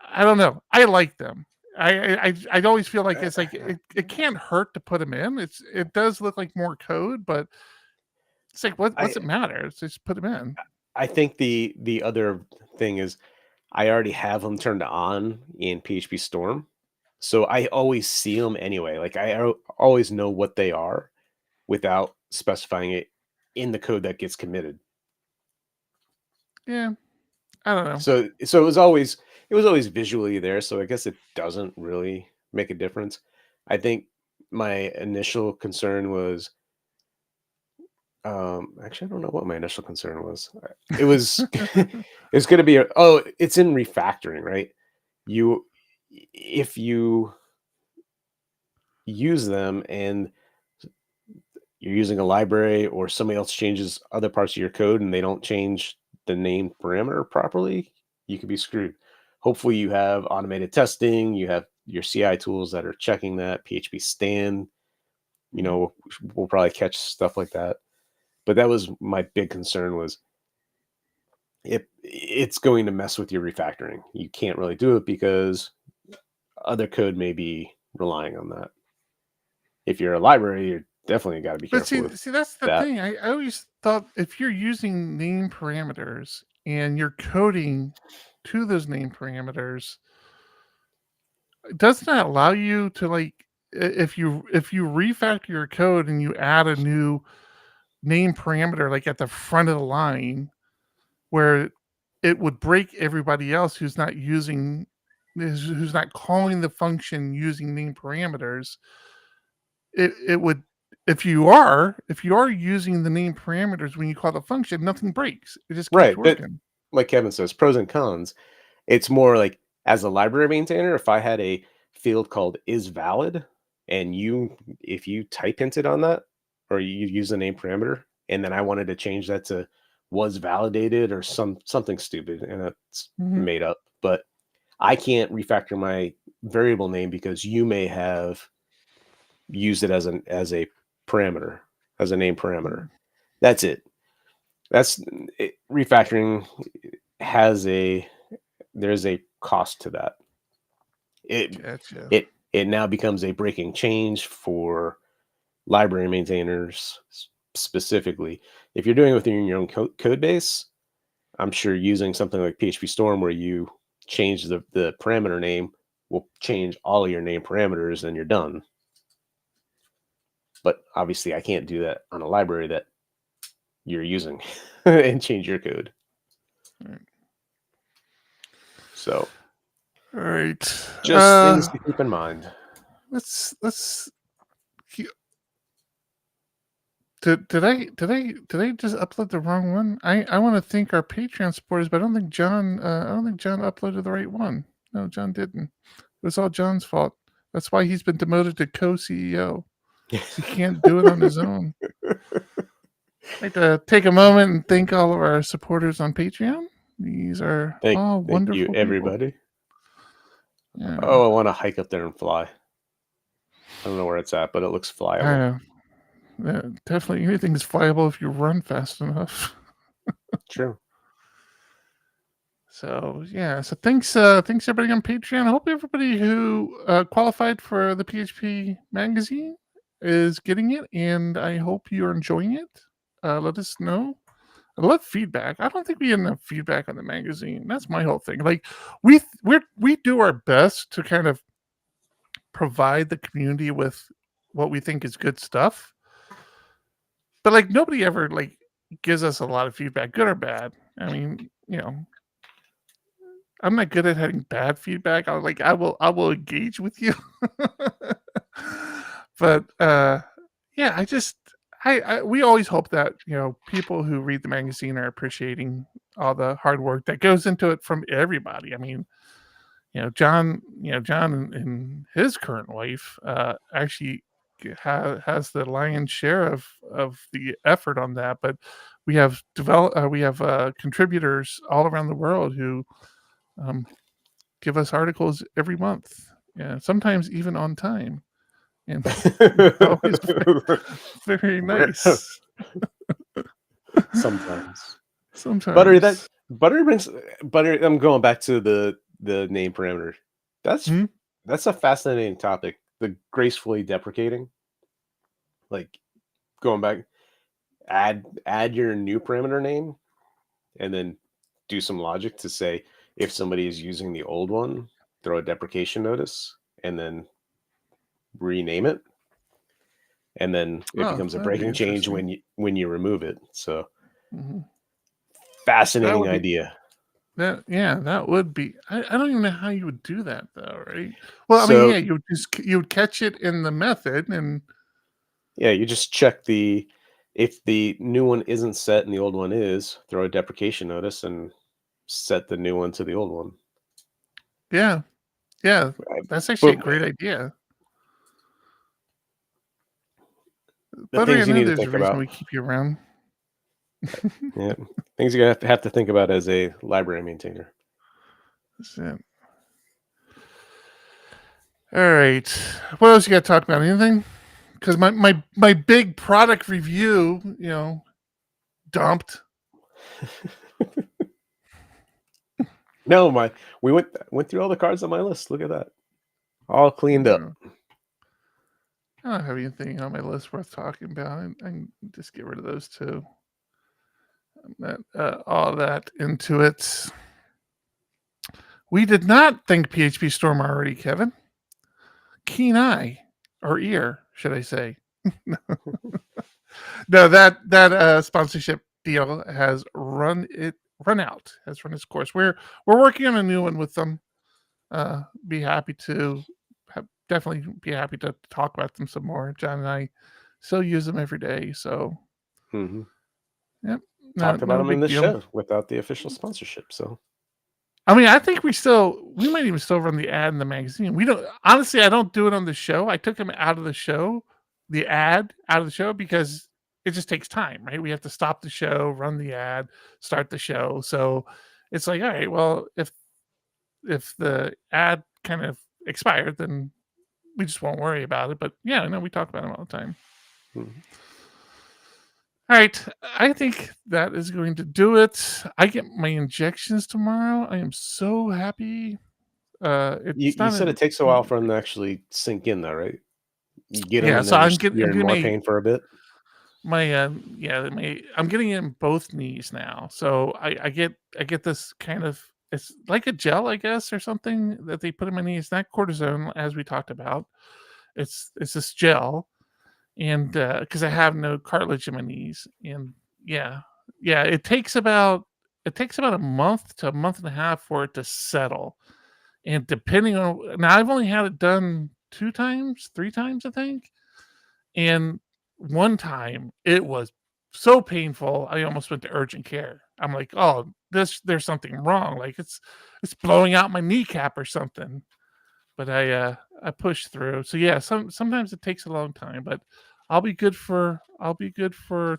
I don't know. I like them. I always feel like it's like it can't hurt to put them in. It does look like more code, but it's like what's it matter? It's just put them in. I think the other thing is I already have them turned on in PHP Storm, so I always see them anyway. Like I always know what they are without specifying it in the code that gets committed. Yeah, I don't know. So it was always visually there. So I guess it doesn't really make a difference. I think my initial concern was, actually I don't know what my initial concern was. It was it's going to be it's in refactoring, right? If you use them and you're using a library or somebody else changes other parts of your code and they don't change the name parameter properly, you could be screwed. Hopefully you have automated testing, you have your CI tools that are checking that. PHP stand, we'll probably catch stuff like that. But that was my big concern, was it's going to mess with your refactoring. You can't really do it because other code may be relying on that. If you're a library, you're definitely got to be careful. But see, that's the thing. I always thought if you're using name parameters and you're coding to those name parameters, doesn't that allow you to, like, if you refactor your code and you add a new name parameter like at the front of the line, where it would break everybody else who's not calling the function using name parameters, it would, if you are using the name parameters when you call the function, nothing breaks. It just keeps working. Like Kevin says, pros and cons. It's more like, as a library maintainer, if I had a field called is valid, and if you type hinted on that, or you use the name parameter, and then I wanted to change that to was validated or something stupid, and that's made up, but I can't refactor my variable name because you may have used it as a parameter, as a name parameter. That's it. Refactoring there's a cost to that. It now becomes a breaking change for library maintainers specifically. If you're doing it within your own code base, I'm sure using something like PHP Storm, where you change the parameter name, will change all of your name parameters and you're done. But obviously I can't do that on a library that you're using and change your code. Right. So, all right, just things to keep in mind. Let's Did I just upload the wrong one? I want to thank our Patreon supporters, but I don't think John uploaded the right one. No, John didn't. It was all John's fault. That's why he's been demoted to co-CEO. He can't do it on his own. I'd like to take a moment and thank all of our supporters on Patreon. These are all wonderful you, everybody. People. Yeah. Oh, I want to hike up there and fly. I don't know where it's at, but it looks flyable. Yeah, definitely. Anything is flyable if you run fast enough. True. So yeah, so thanks everybody on Patreon. I hope everybody who qualified for the PHP magazine is getting it, and I hope you're enjoying it. Let us know. I love feedback. I don't think we get enough feedback on the magazine. That's my whole thing. Like we do our best to kind of provide the community with what we think is good stuff, but like nobody ever like gives us a lot of feedback, good or bad. I mean, I'm not good at having bad feedback. I will engage with you. But yeah, we always hope that people who read the magazine are appreciating all the hard work that goes into it from everybody. I mean, John and his current wife actually has the lion's share of the effort on that, but we have contributors all around the world who give us articles every month, sometimes even on time, and always very nice. Sometimes. Sometimes. Buttery. I'm going back to the name parameter. That's a fascinating topic. The gracefully deprecating, like going back, add your new parameter name, and then do some logic to say if somebody is using the old one, throw a deprecation notice, and then rename it, and then it becomes a breaking change when you remove it. So fascinating idea. That would be. I don't even know how you would do that though, right? Well, I mean, yeah, you would catch it in the method, and you just check if the new one isn't set and the old one is, throw a deprecation notice and set the new one to the old one. Yeah, that's actually a great idea. The things you need to think there's a reason about. we keep you around. Yeah, things you're gonna have to think about as a library maintainer. That's it. All right, what else you got to talk about? Anything? Because my big product review, dumped. No, we went through all the cards on my list. Look at that, all cleaned up. I don't have anything on my list worth talking about. I can just get rid of those two. All that into it. We did not think PHP Storm already, Kevin. Keen eye or ear, should I say? No, that sponsorship deal has run out. Has run its course. We're working on a new one with them. Definitely be happy to talk about them some more. John and I still use them every day. So, yep. Talked about them in this show without the official sponsorship. So, I mean, I think we might even still run the ad in the magazine. We don't, honestly, I don't do it on the show. I took them out of the show, the ad out of the show, because it just takes time, right? We have to stop the show, run the ad, start the show. So it's like, all right, well, if the ad kind of expired, then we just won't worry about it. But yeah, no, we talk about them all the time. All right, I think that is going to do it. I get my injections tomorrow. I am so happy. You said it takes a while for them to actually sink in, though, right? You get them, so you're in more pain for a bit. I'm getting it in both knees now. So I get this kind of, it's like a gel, I guess, or something that they put in my knees. Not cortisone, as we talked about. It's this gel. And because I have no cartilage in my knees, and it takes about a month to a month and a half for it to settle, and depending on, now I've only had it done 3 times, I think, and one time it was so painful I almost went to urgent care. I'm like, oh, there's something wrong, like it's blowing out my kneecap or something. But I pushed through. So yeah, sometimes it takes a long time, but I'll be good for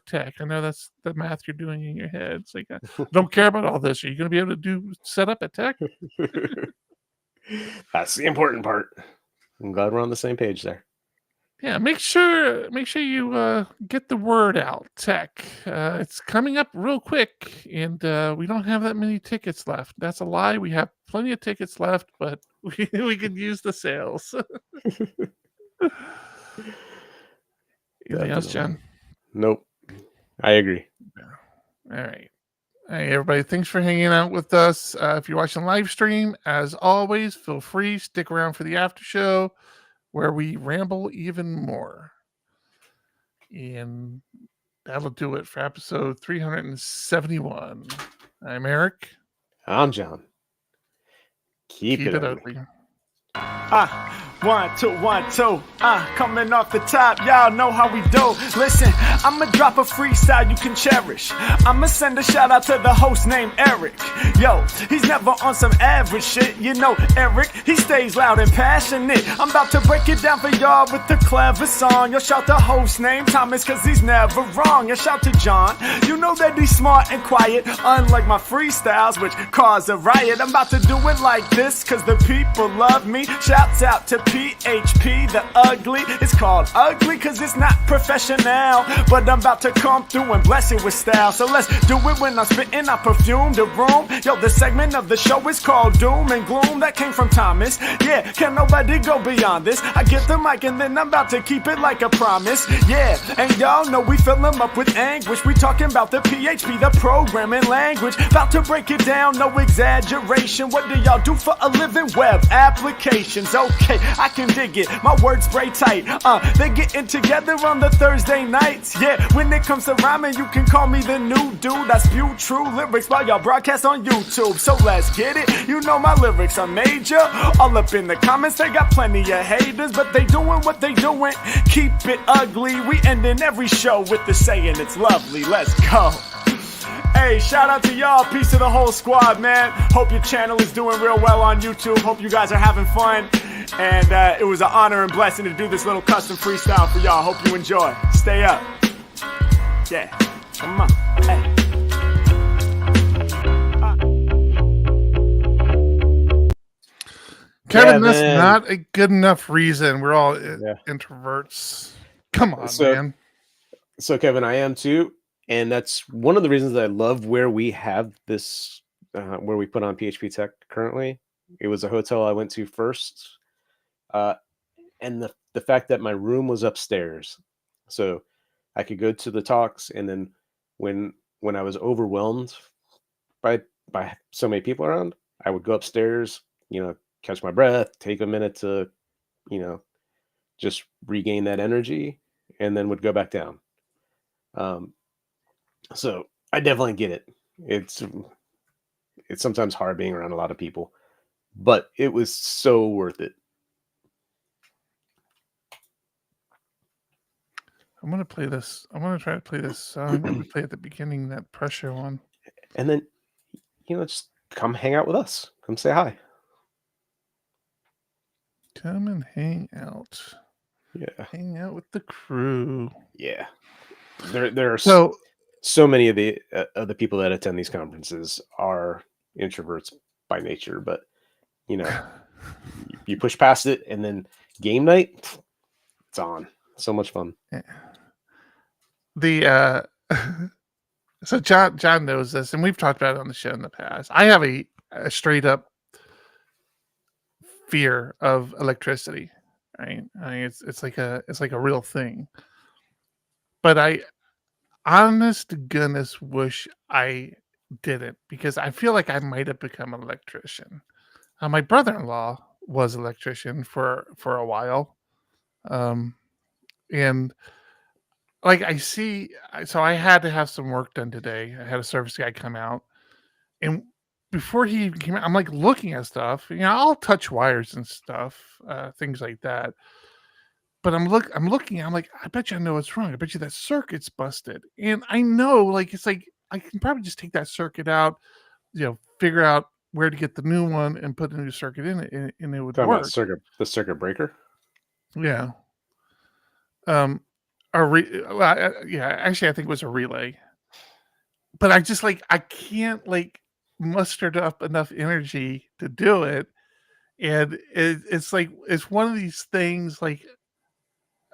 tech. I know that's the math you're doing in your head. It's like, I don't care about all this. Are you going to be able to set up at tech? That's the important part. I'm glad we're on the same page there. Yeah, make sure you get the word out. Tech, it's coming up real quick, and we don't have that many tickets left. That's a lie. We have plenty of tickets left, but we could use the sales. Anything else, Definitely. John? Nope. I agree. All right. Hey, everybody. Thanks for hanging out with us. If you're watching live stream, as always, feel free, stick around for the after show where we ramble even more. And that'll do it for episode 371. I'm Eric. I'm John. Keep it ugly. Ah, 1, 2, 1, 2. Coming off the top, y'all know how we do. Listen, I'ma drop a freestyle you can cherish. I'ma send a shout out to the host named Eric. Yo, he's never on some average shit. You know Eric, he stays loud and passionate. I'm about to break it down for y'all with the clever song. Yo, shout the host named Thomas, cause he's never wrong. Yo, shout to John, you know that he's smart and quiet. Unlike my freestyles, which cause a riot. I'm about to do it like this, cause the people love me. Shouts out to PHP, the ugly. It's called ugly cause it's not professional, but I'm about to come through and bless it with style. So let's do it when I'm spitting, I perfume the room. Yo, the segment of the show is called Doom and Gloom. That came from Thomas. Yeah, can nobody go beyond this? I get the mic and then I'm about to keep it like a promise. Yeah, and y'all know we fill them up with anguish. We talking about the PHP, the programming language. About to break it down, no exaggeration. What do y'all do for a living? Web applications. Okay, I can dig it. My words spray tight. They getting together on the Thursday nights. Yeah, when it comes to rhyming, you can call me the new dude. I spew true lyrics while y'all broadcast on YouTube. So let's get it. You know my lyrics are major. All up in the comments, they got plenty of haters, but they doing what they doing. Keep it ugly. We ending every show with the saying it's lovely. Let's go. Hey, shout out to y'all. Peace to the whole squad, man. Hope your channel is doing real well on YouTube. Hope you guys are having fun. And it was an honor and blessing to do this little custom freestyle for y'all. Hope you enjoy. Stay up. Yeah. Come on. Hey. Kevin, that's not a good enough reason. We're all introverts. Come on, man. So, Kevin, I am too. And that's one of the reasons that I love where we have this, where we put on PHP Tech currently. It was a hotel I went to first. And the fact that my room was upstairs. So I could go to the talks. And then when I was overwhelmed by so many people around, I would go upstairs, catch my breath, take a minute to, just regain that energy, and then would go back down. So I definitely get it. It's sometimes hard being around a lot of people, but it was so worth it. I'm going to play this. I'm going to try to play this song that we play at the beginning, that pressure one. And then, just come hang out with us. Come say hi. Come and hang out. Yeah. Hang out with the crew. Yeah. There are so many of the people that attend these conferences are introverts by nature, but you push past it, and then game night, it's on. So much fun. Yeah. So John knows this, and we've talked about it on the show in the past. I have a straight up fear of electricity. Right? I mean, it's like a real thing. But I honest to goodness wish I didn't, because I feel like I might have become an electrician. My brother-in-law was an electrician for a while. And like so I had to have some work done today. I had a service guy come out, and before he came out, I'm like looking at stuff. I'll touch wires and stuff, things like that. But I'm looking. I'm like, I bet you I know what's wrong. I bet you that circuit's busted. And I know, it's like I can probably just take that circuit out, figure out where to get the new one and put a new circuit in it, and it would work. About the circuit breaker. Yeah. Actually, I think it was a relay. But I just I can't muster up enough energy to do it, and it's one of these things like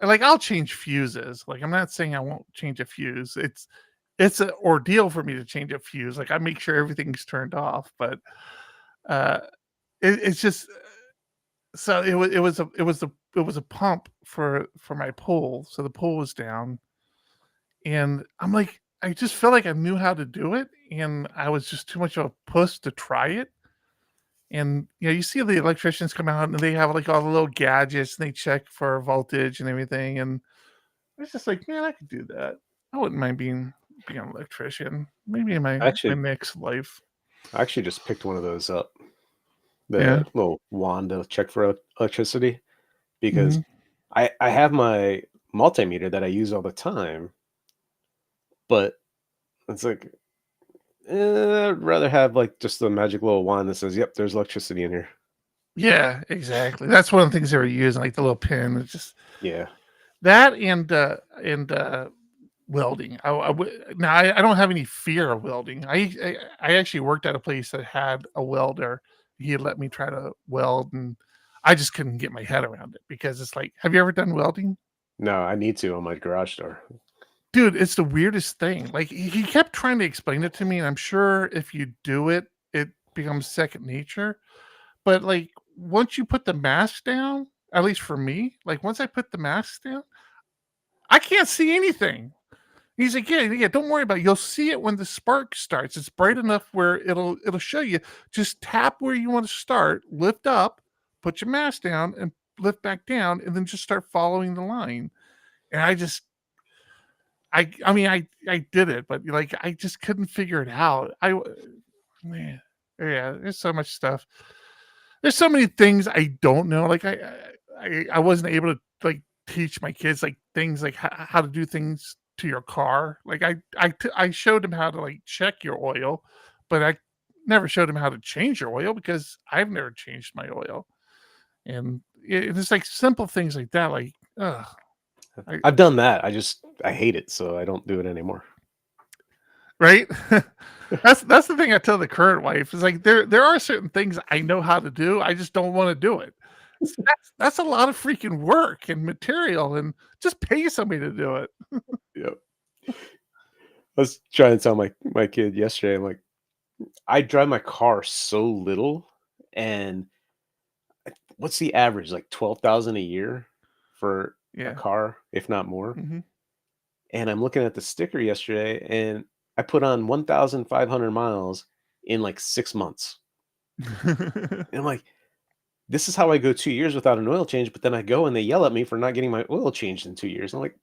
I'll change fuses. I'm not saying I won't change a fuse. It's an ordeal for me to change a fuse. I make sure everything's turned off, but it's just so it was the was a pump for my pool, so the pool was down, and I'm like, I just felt like I knew how to do it, and I was just too much of a puss to try it. And you see the electricians come out and they have like all the little gadgets and they check for voltage and everything. And it's just like, man, I could do that. I wouldn't mind being an electrician. Maybe in my next life. I actually just picked one of those up. The Yeah. little wand to check for electricity, because I have my multimeter that I use all the time, but it's like, I'd rather have like just the magic little wand that says, "Yep, there's electricity in here." Yeah, exactly. That's one of the things they were using, like the little pin. It's just that and welding. Now I don't have any fear of welding. I actually worked at a place that had a welder. He had let me try to weld, and I just couldn't get my head around it because it's like, have you ever done welding? No, I need to on my garage door. Dude, it's the weirdest thing. Like he kept trying to explain it to me, and I'm sure if you do it, it becomes second nature. But like once you put the mask down, at least for me, like once I put the mask down, I can't see anything. He's like, yeah, don't worry about it. You'll see it when the spark starts. It's bright enough where it'll show you. Just tap where you want to start, lift up, put your mask down, and lift back down, and then just start following the line. And I did it, but like I just couldn't figure it out. There's so much stuff. There's so many things I don't know. Like I wasn't able to like teach my kids like things like how to do things to your car. Like I showed them how to like check your oil, but I never showed them how to change your oil because I've never changed my oil. And it's like simple things like that. Like, I've done that. I hate it, so I don't do it anymore. Right? That's the thing I tell the current wife is like there are certain things I know how to do. I just don't want to do it. That's a lot of freaking work and material, and just pay somebody to do it. Yep. I was trying to tell my kid yesterday, I'm like, I drive my car so little, and what's the average? Like 12,000 a year for a car, if not more. And I'm looking at the sticker yesterday, and I put on 1,500 miles in like 6 months. And I'm like, this is how I go 2 years without an oil change, but then I go and they yell at me for not getting my oil changed in 2 years. I'm like,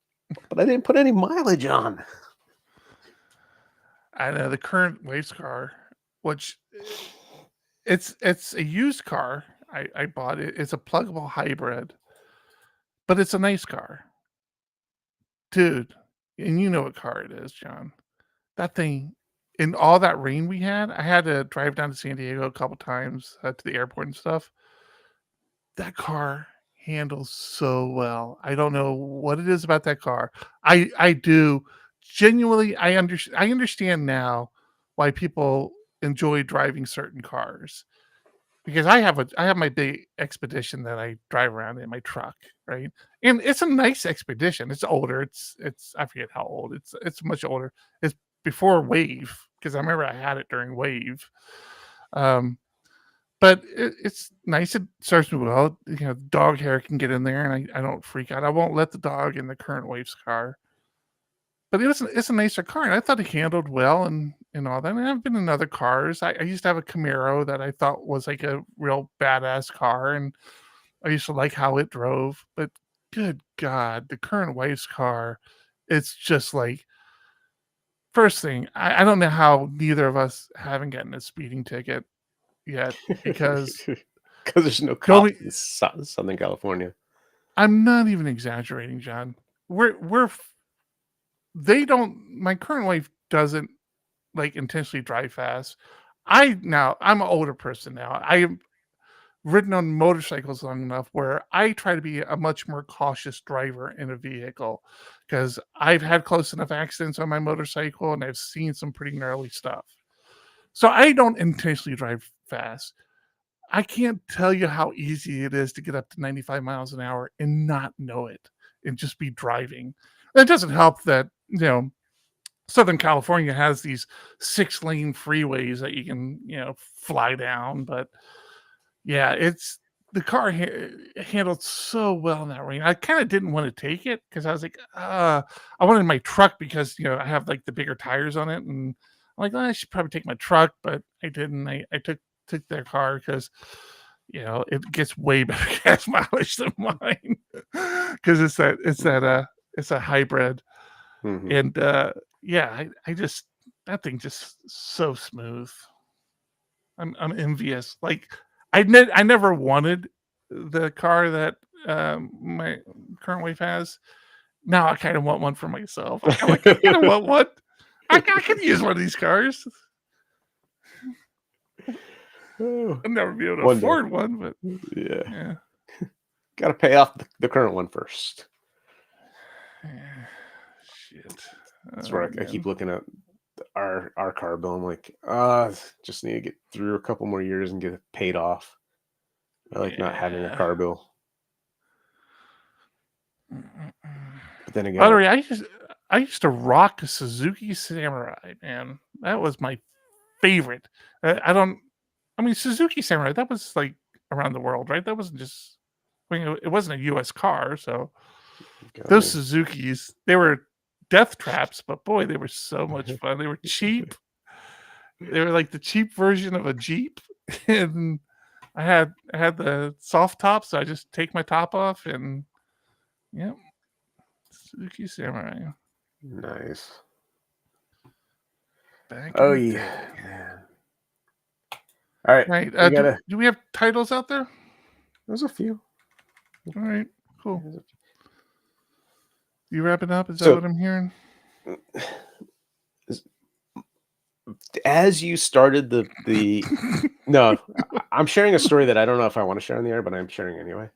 but I didn't put any mileage on. I know the current wife's car, which it's a used car. I bought it. It's a pluggable hybrid, but it's a nice car. Dude, and you know what car it is, John. That thing, in all that rain we had, I had to drive down to San Diego a couple times to the airport and stuff. That car handles so well. I don't know what it is about that car. I do genuinely. I understand now why people enjoy driving certain cars, because I have my big expedition that I drive around in my truck, right? And it's a nice expedition. It's older. It's I forget how old. It's much older. It's before Wave, because I remember I had it during Wave. But it's nice. It serves me well. Dog hair can get in there, and I don't freak out. I won't let the dog in the current Wave's car. But it's a nicer car, and I thought it handled well and all that. And I've been in other cars. I used to have a Camaro that I thought was like a real badass car, and I used to like how it drove. But good God, the current Wave's car, it's just like, first thing, I don't know how neither of us haven't gotten a speeding ticket yet, because there's no cops in Southern California. I'm not even exaggerating, John. My current wife doesn't like intentionally drive fast. I'm an older person now. I've ridden on motorcycles long enough where I try to be a much more cautious driver in a vehicle, because I've had close enough accidents on my motorcycle and I've seen some pretty gnarly stuff. So I don't intentionally drive fast. I can't tell you how easy it is to get up to 95 miles an hour and not know it and just be driving. It doesn't help that, Southern California has these 6-lane freeways that you can, fly down. But yeah, the car handled so well in that rain. I kind of didn't want to take it because I was like, I wanted my truck because I have like the bigger tires on it, and I'm like, I should probably take my truck, but I didn't. I took their car because it gets way better gas mileage than mine because it's a hybrid, Mhm. and yeah, I just that thing just so smooth. I'm envious. Like I never wanted the car that my current wife has. Now I kind of want one for myself. I'm like, I kind of want one. I could use one of these cars. Oh, I'll never be able to one day. afford one, but Yeah. yeah. Got to pay off the current one first. Shit. That's Oh, where I man. keep looking at our car bill. I'm like, just need to get through a couple more years and get it paid off. I like not having a Yeah. car bill. But then again, By the way, I used to rock a Suzuki Samurai, man. That was my favorite. I mean, Suzuki Samurai, that was like around the world, right? That wasn't just, I mean, it wasn't a US car. So those Suzukis, they were death traps, but boy, they were so much fun. They were cheap. They were like the cheap version of a Jeep. And I had the soft top, so I just take my top off and yep. Suzuki Samurai. nice. Back Oh in the yeah, day. man. All right, Right. Do we have titles out there? There's a few. All right. Cool. You wrapping up? Is that So- what I'm hearing? As you started the no, I'm sharing a story that I don't know if I want to share on the air, but I'm sharing anyway.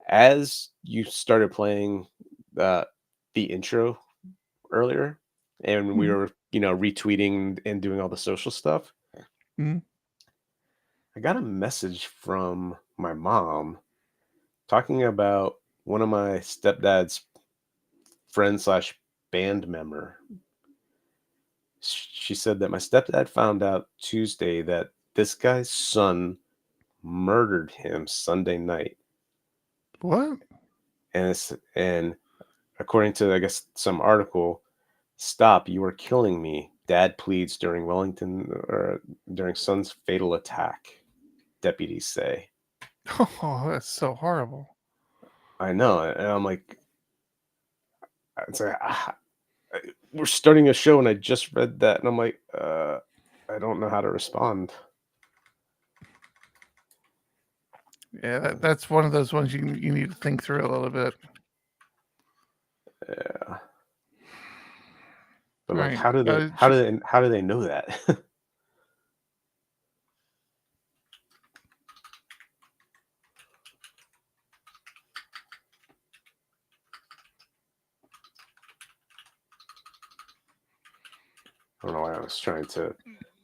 As you started playing the intro earlier, and we were retweeting and doing all the social stuff, Mhm. I got a message from my mom talking about one of my stepdad's friend / band member. She said that my stepdad found out Tuesday that this guy's son murdered him Sunday night. What? And according to, I guess, some article, "Stop, you are killing me. Dad pleads during during son's fatal attack," deputies say. Oh, that's so horrible. I know. And I'm like, it's like, we're starting a show and I just read that. And I'm like, I don't know how to respond. Yeah, that's one of those ones you need to think through a little bit. Yeah. But Right. like, how do they know that? I don't know why I was trying to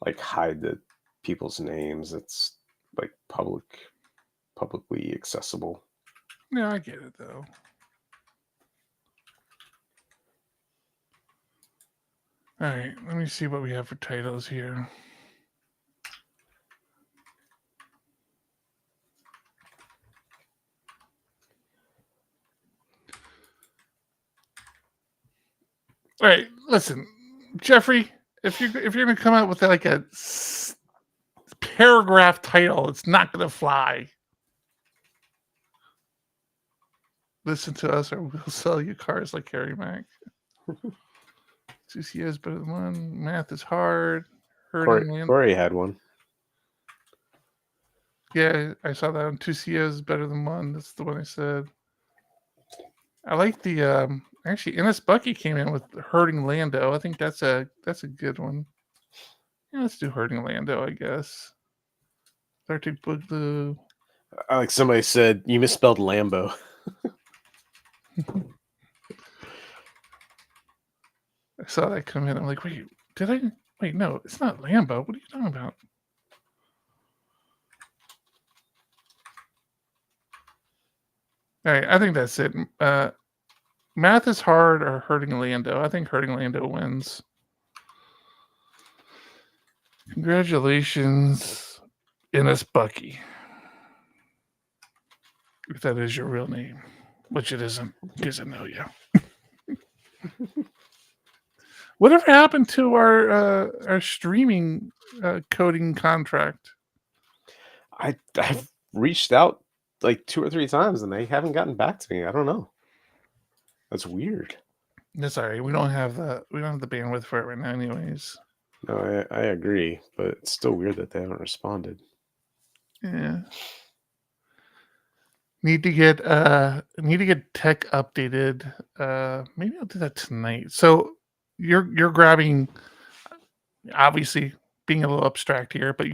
like hide the people's names. It's like publicly accessible. Yeah, I get it though. All right, let me see what we have for titles here. All right, listen, Jeffrey, if you're going to come out with like a paragraph title, it's not going to fly. Listen to us, or we'll sell you cars like Harry Mack. 2 CS is better than 1. Math is hard. Corey had one. Yeah, I saw that one. 2 CS is better than 1. That's the one I said. I like the actually Ennis Bucky came in with hurting Lando. I think that's a good one. Yeah, let's do hurting Lando, I guess. Arctic Boogaloo. Like somebody said, you misspelled Lambo. I saw that come in. I'm like, wait, no, it's not Lambo. What are you talking about? All right, I think that's it. Math is hard or hurting Lando. I think hurting Lando wins. Congratulations, Ennis Bucky. If that is your real name, which it isn't, because I know you. Whatever happened to our streaming coding contract? I've reached out like 2 or 3 times and they haven't gotten back to me. I don't know. That's weird. That's all right. We don't have the bandwidth for it right now, anyways. No, I agree, but it's still weird that they haven't responded. Yeah. Need to get tech updated. Maybe I'll do that tonight. So you're grabbing, obviously being a little abstract here, but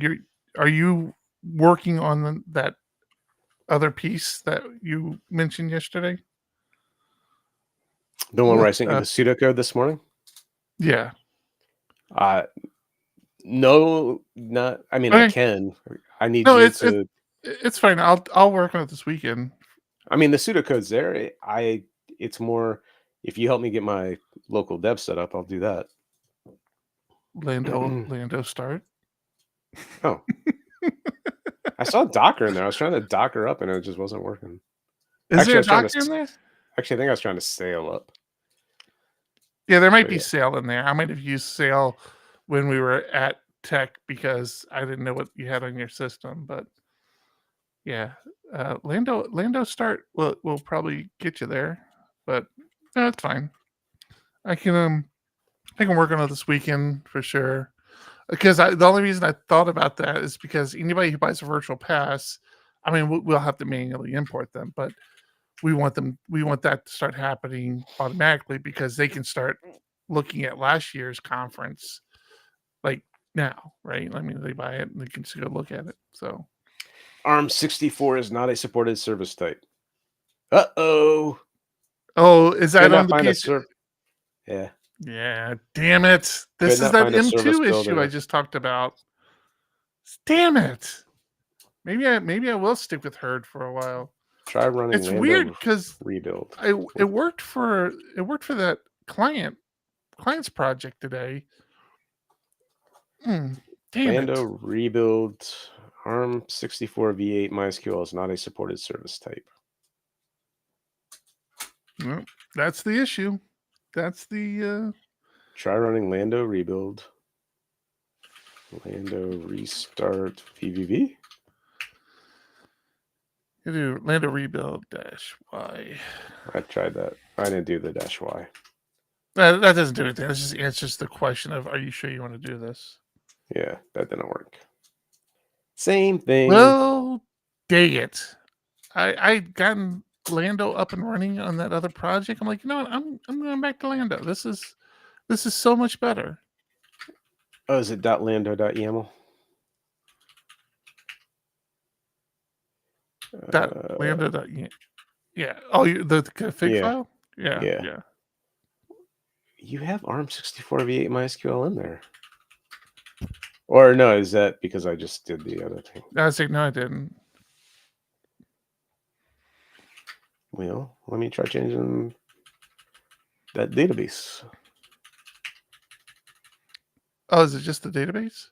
are you working on that other piece that you mentioned yesterday? The one where I sent you the pseudocode this morning? Yeah. No, not. I mean, Okay. I can. I need No, you it's to. it's fine. I'll work on it this weekend. I mean, the pseudocode's there. It's more. If you help me get my local dev set up, I'll do that. Lando start. Oh, I saw Docker in there. I was trying to Docker up, and it just wasn't working. Is there a Docker in there? Actually, I think I was trying to sail up. Yeah, there might be Sail in there. I might have used Sail when we were at Tech because I didn't know what you had on your system. But yeah, Lando start will probably get you there. But no, it's fine. I can work on it this weekend for sure. Because the only reason I thought about that is because anybody who buys a virtual pass, I mean, we'll have to manually import them, but we want that to start happening automatically because they can start looking at last year's conference like now, right? I mean, they buy it and they can just go look at it. So ARM64 is not a supported service type. Uh-oh. Oh, is that on the PC? Yeah. Yeah, damn it. This is that M2 issue I just talked about. Damn it. Maybe I will stick with Herd for a while. Try running. It's weird because rebuild. It worked for that client's project today. Damn Lando it. rebuild ARM64 v8 MySQL is not a supported service type. Well, that's the issue. That's the try running Lando rebuild. Lando restart VVV. You do Lando rebuild -y. I tried that. I didn't do the -y. That doesn't do anything. It's just the question of, are you sure you want to do this? Yeah, that didn't work. Same thing. Well, dang it. I gotten Lando up and running on that other project. I'm like, you know what? I'm going back to Lando. This is so much better. Oh, is it .lando.yaml? .lando.yaml. Yeah. Oh, the config file? Yeah. You have ARM64 v8 MySQL in there. Or no, is that because I just did the other thing? I was like, no, I didn't. Well, let me try changing that database. Oh, is it just the database?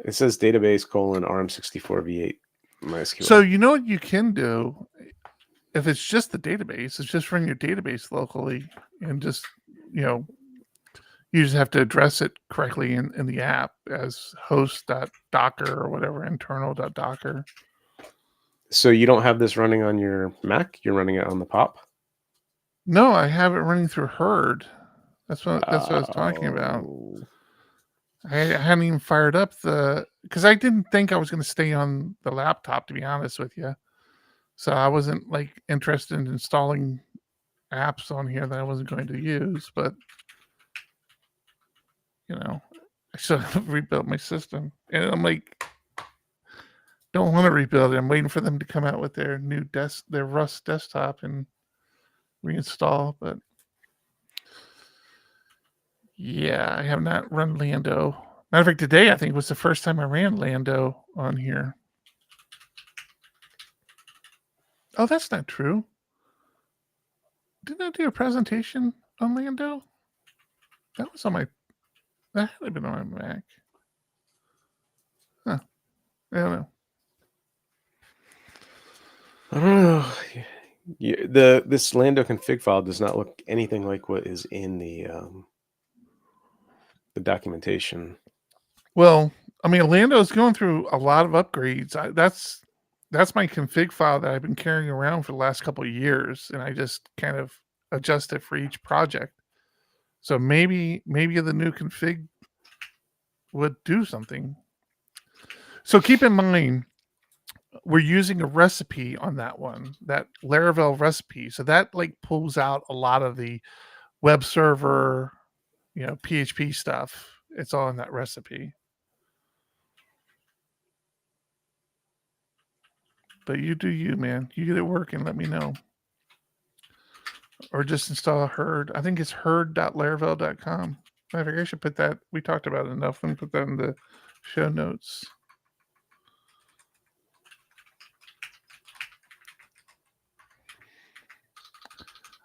It says database : ARM64 v8 MySQL. So you know what you can do if it's just the database, it's just run your database locally and just, you just have to address it correctly in the app as host.docker or whatever, internal.docker. So you don't have this running on your Mac? You're running it on the POP? No, I have it running through Herd. That's what I was talking about. I hadn't even fired up because I didn't think I was going to stay on the laptop, to be honest with you. So I wasn't interested in installing apps on here that I wasn't going to use, but I should have rebuilt my system. And I'm like, don't want to rebuild it. I'm waiting for them to come out with their new their Rust desktop and reinstall. But yeah, I have not run Lando. Matter of fact, today I think was the first time I ran Lando on here. Oh, that's not true. Didn't I do a presentation on Lando? That was on my. That had been on my Mac. Huh. I don't know. I don't know. This Lando config file does not look anything like what is in the documentation. Well, I mean, Lando's going through a lot of upgrades. That's my config file that I've been carrying around for the last couple of years, and I just kind of adjust it for each project. So maybe the new config would do something. So keep in mind, we're using a recipe on that one, that Laravel recipe. So that like pulls out a lot of the web server, PHP stuff. It's all in that recipe. But you do you, man. You get it working, let me know. Or just install a herd. I think it's herd.laravel.com. I think I should put that. We talked about it enough and put that in the show notes.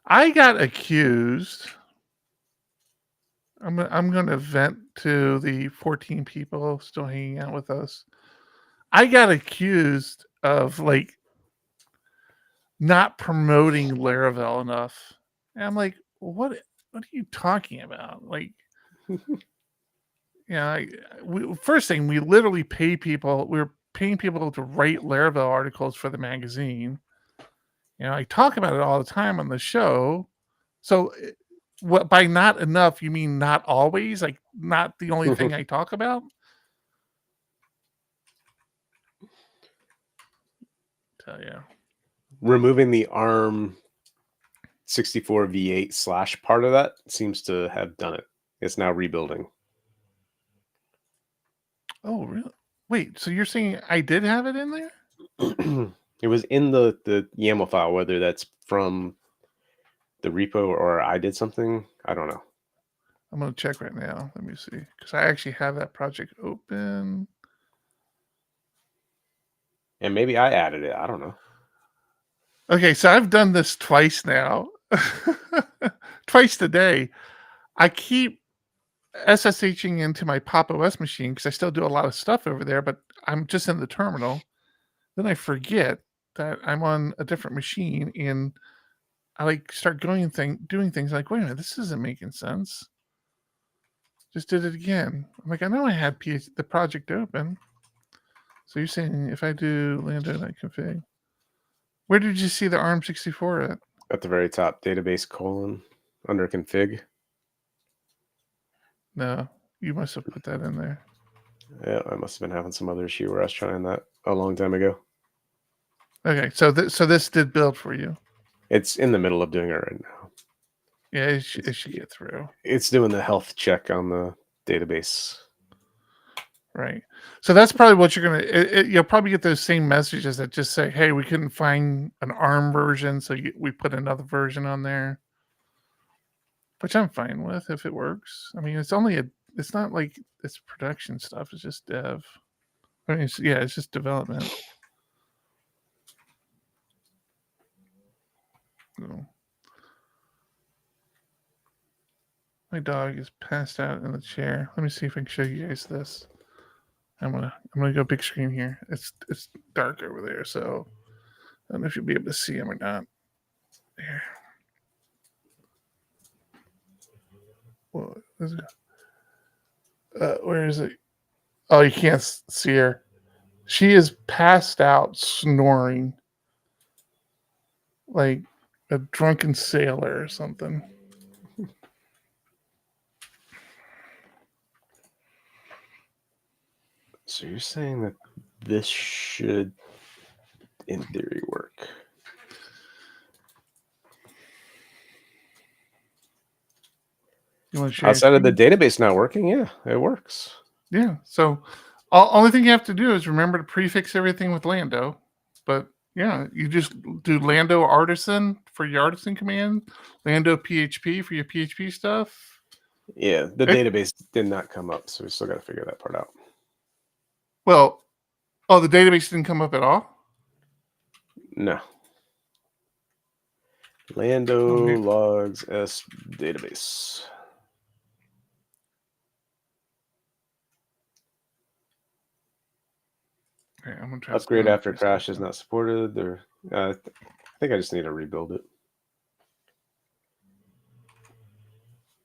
I got accused. I'm going to vent to the 14 people still hanging out with us. I got accused of like not promoting Laravel enough. And I'm like, what are you talking about? Like, first thing, we literally pay people. We're paying people to write Laravel articles for the magazine. I talk about it all the time on the show. So, what by not enough, you mean not always? Like, not the only thing I talk about? Tell you. Removing the ARM 64 V8 / part of that seems to have done it. It's now rebuilding. Oh, really? Wait, so you're saying I did have it in there? It was in the YAML file, whether that's from the repo or I did something. I don't know. I'm going to check right now. Let me see. Because I actually have that project open. And maybe I added it. I don't know. Okay, so I've done this twice now. Twice today. I keep SSHing into my Pop! OS machine because I still do a lot of stuff over there, but I'm just in the terminal. Then I forget that I'm on a different machine, and I like start doing things like, wait a minute, this isn't making sense. Just did it again. I'm like, I know I had the project open. So you're saying if I do lando.config, where did you see the ARM64 at? At the very top, database : under config. No, you must have put that in there. Yeah, I must have been having some other issue where I was trying that a long time ago. Okay, so this did build for you. It's in the middle of doing it right now. Yeah, it should get through. It's doing the health check on the database. Right. So that's probably what you're going to... You'll probably get those same messages that just say, hey, we couldn't find an ARM version, so we put another version on there. Which I'm fine with if it works. I mean, it's not like it's production stuff. It's just dev. I mean, it's just development. So. My dog is passed out in the chair. Let me see if I can show you guys this. I'm gonna go big screen here. It's dark over there, so I don't know if you'll be able to see him or not. There. What is it? Where is it? Oh, you can't see her. She is passed out, snoring like a drunken sailor or something. So you're saying that this should, in theory, work? You want to share Outside of the database not working, yeah, it works. Yeah. So, only thing you have to do is remember to prefix everything with Lando. But yeah, you just do Lando artisan for your artisan command, Lando PHP for your PHP stuff. Yeah, the database did not come up, so we still got to figure that part out. Well, the database didn't come up at all? No. Lando logs S database. Okay, I'm gonna try Upgrade to after crash is not supported. I think I just need to rebuild it.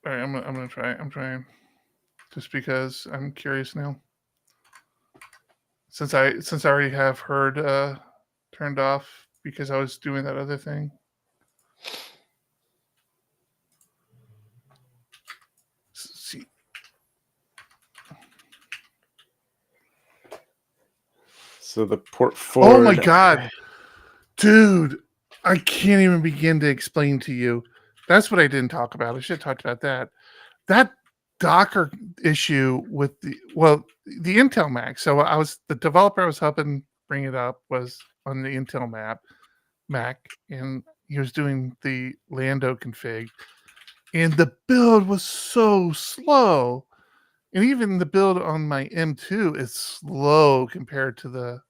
All right, I'm gonna try. I'm trying, just because I'm curious now. Since I already have Herd turned off because I was doing that other thing. See. So the port forward. Oh my god, dude! I can't even begin to explain to you. That's what I didn't talk about. I should have talked about that. That Docker issue with the Intel Mac. So the developer I was helping bring it up was on the Intel Mac, and he was doing the Lando config, and the build was so slow. And even the build on my M2 is slow compared to the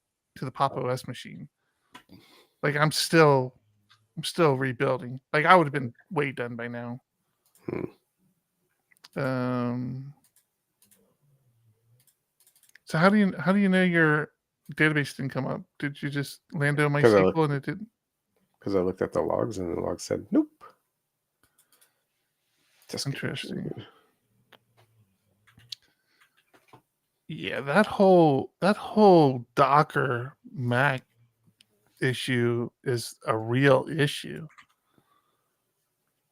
Pop OS machine. Like I'm still rebuilding. Like I would have been way done by now. So how do you know your database didn't come up? Did you just land on MySQL and it didn't? Because I looked at the logs and the log said nope. Interesting. Yeah, that whole Docker Mac issue is a real issue.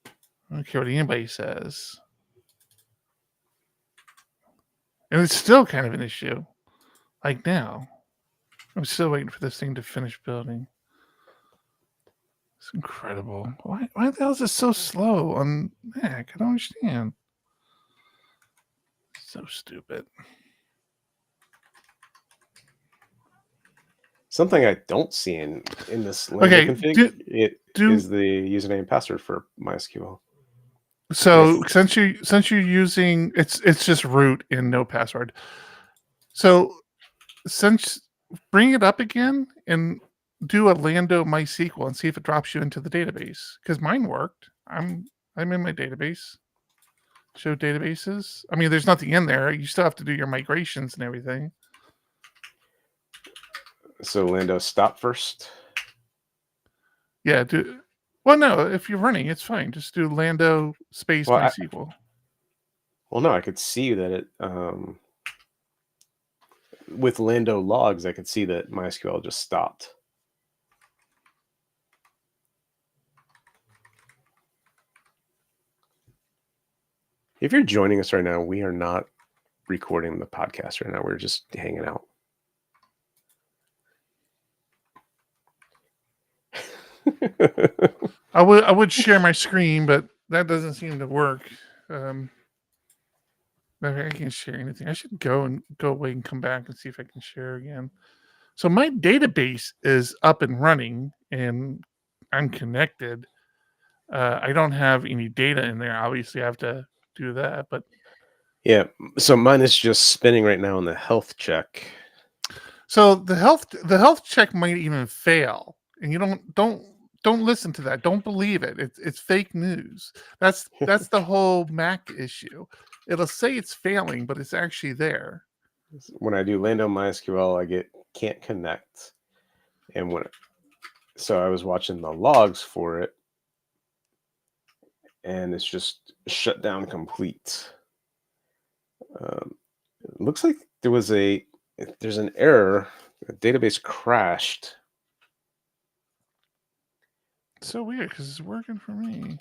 I don't care what anybody says. And it's still kind of an issue. Like now. I'm still waiting for this thing to finish building. It's incredible. Why the hell is it so slow on Mac? I don't understand. So stupid. Something I don't see in this Lando config is the username and password for MySQL. So since you're using it's just root and no password. So bring it up again and do a Lando MySQL and see if it drops you into the database. Because mine worked. I'm in my database. Show databases. I mean, there's nothing in there. You still have to do your migrations and everything. So Lando stop first. Yeah, well, no, if you're running, it's fine. Just do Lando space MySQL. No, I could see that it with Lando logs, I could see that MySQL just stopped. If you're joining us right now, we are not recording the podcast right now. We're just hanging out. I would share my screen, but that doesn't seem to work. I can't share anything. I should go away and come back and see if I can share again. So my database is up and running and I'm connected. I don't have any data in there. Obviously, I have to do that, but yeah. So mine is just spinning right now on the health check. So the health check might even fail, and you don't listen to that. Don't believe it. It's fake news. That's the whole Mac issue. It'll say it's failing, but it's actually there. When I do Lando MySQL, I can't connect, and so I was watching the logs for it, and it's just shut down complete. It looks like there's an error. The database crashed. So weird because it's working for me.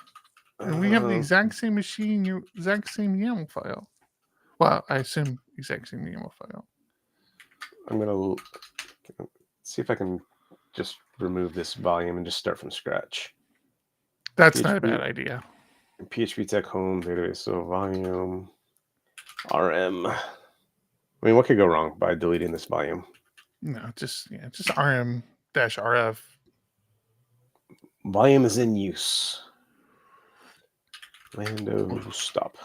And we have the exact same machine, exact same YAML file. Well, I assume exact same YAML file. I'm going to see if I can just remove this volume and just start from scratch. That's not a bad idea. PHP Tech Home database, so volume, RM. I mean, what could go wrong by deleting this volume? No, just RM-RF. Volume is in use. Lando stop.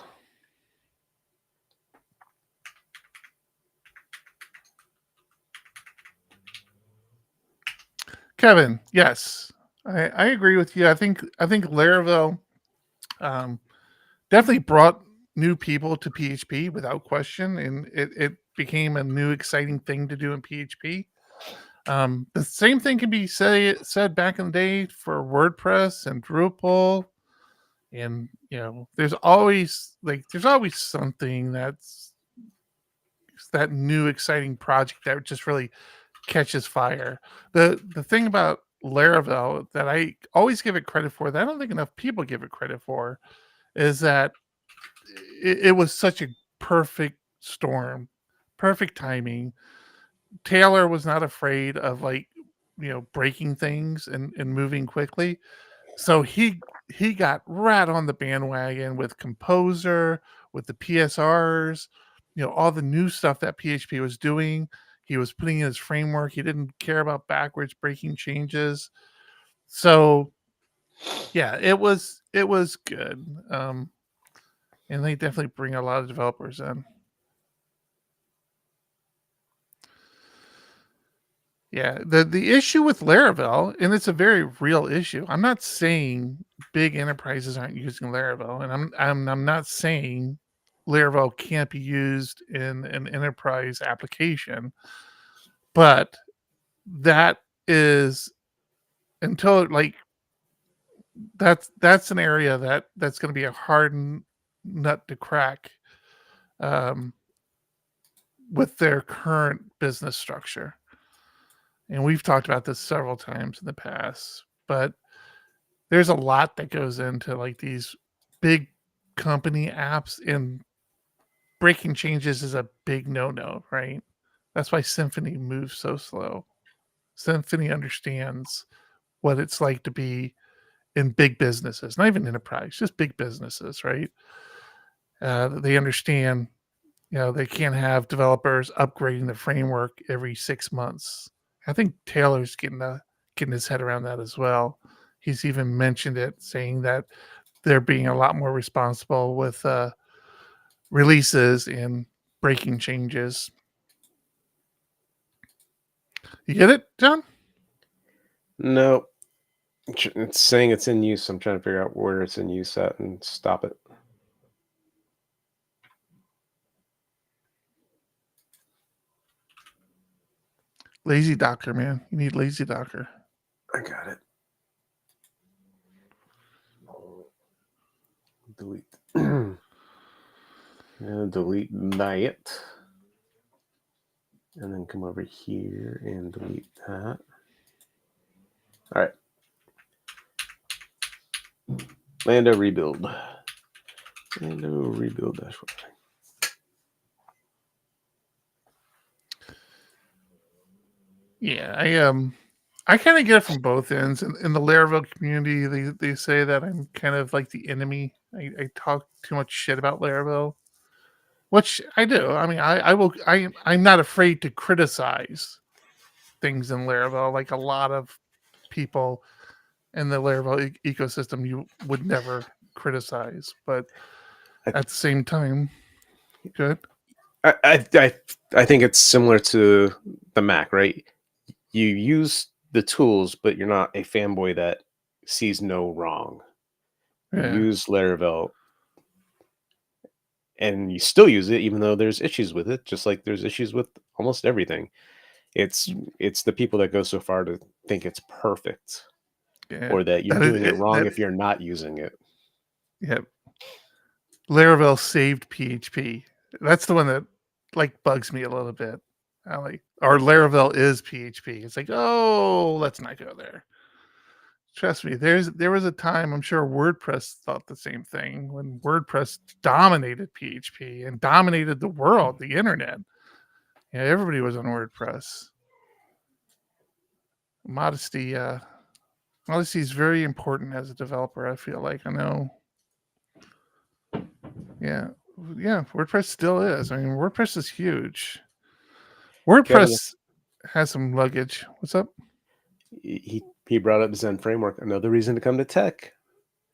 Kevin, yes, I agree with you. I think Laravel definitely brought new people to PHP without question, and it became a new exciting thing to do in PHP. The same thing can be said back in the day for WordPress and Drupal, and there's always something that's that new exciting project that just really catches fire. The thing about Laravel that I always give it credit for, that I don't think enough people give it credit for, is that it was such a perfect storm, perfect timing. Taylor was not afraid of breaking things and moving quickly. So he got right on the bandwagon with Composer, with the PSRs, all the new stuff that PHP was doing. He was putting in his framework. He didn't care about backwards breaking changes. So yeah, it was good. And they definitely bring a lot of developers in. Yeah, the issue with Laravel, and it's a very real issue. I'm not saying big enterprises aren't using Laravel, and I'm not saying Laravel can't be used in an enterprise application, but that is until that's an area that's going to be a hard nut to crack with their current business structure. And we've talked about this several times in the past, but there's a lot that goes into these big company apps, and breaking changes is a big no-no, right? That's why Symfony moves so slow. Symfony understands what it's like to be in big businesses, not even enterprise, just big businesses, right? They understand, they can't have developers upgrading the framework every 6 months. I think Taylor's getting his head around that as well. He's even mentioned it, saying that they're being a lot more responsible with releases and breaking changes. You get it, John? No. It's saying it's in use. I'm trying to figure out where it's in use at and stop it. Lazy Docker, man. You need Lazy Docker. I got it. Delete. Delete that. And then come over here and delete that. All right. Lando rebuild. Lando rebuild dashboard. Yeah, I kind of get it from both ends. In the Laravel community, they say that I'm kind of like the enemy. I talk too much shit about Laravel, which I do. I mean, I'm not afraid to criticize things in Laravel, like a lot of people in the Laravel ecosystem you would never criticize. But at the same time, good. I think it's similar to the Mac, right? You use the tools, but you're not a fanboy that sees no wrong. Yeah. You use Laravel, and you still use it, even though there's issues with it, just like there's issues with almost everything. It's the people that go so far to think it's perfect, or that you're doing it wrong if you're not using it. Yeah. Laravel saved PHP. That's the one that bugs me a little bit. Or Laravel is PHP. It's oh, let's not go there. Trust me, there was a time, I'm sure WordPress thought the same thing, when WordPress dominated PHP and dominated the world, the internet. Yeah, everybody was on WordPress. Modesty is very important as a developer, I feel like. I know. Yeah, WordPress still is. I mean, WordPress is huge. WordPress has some luggage. What's up? He brought up Zen Framework. Another reason to come to tech.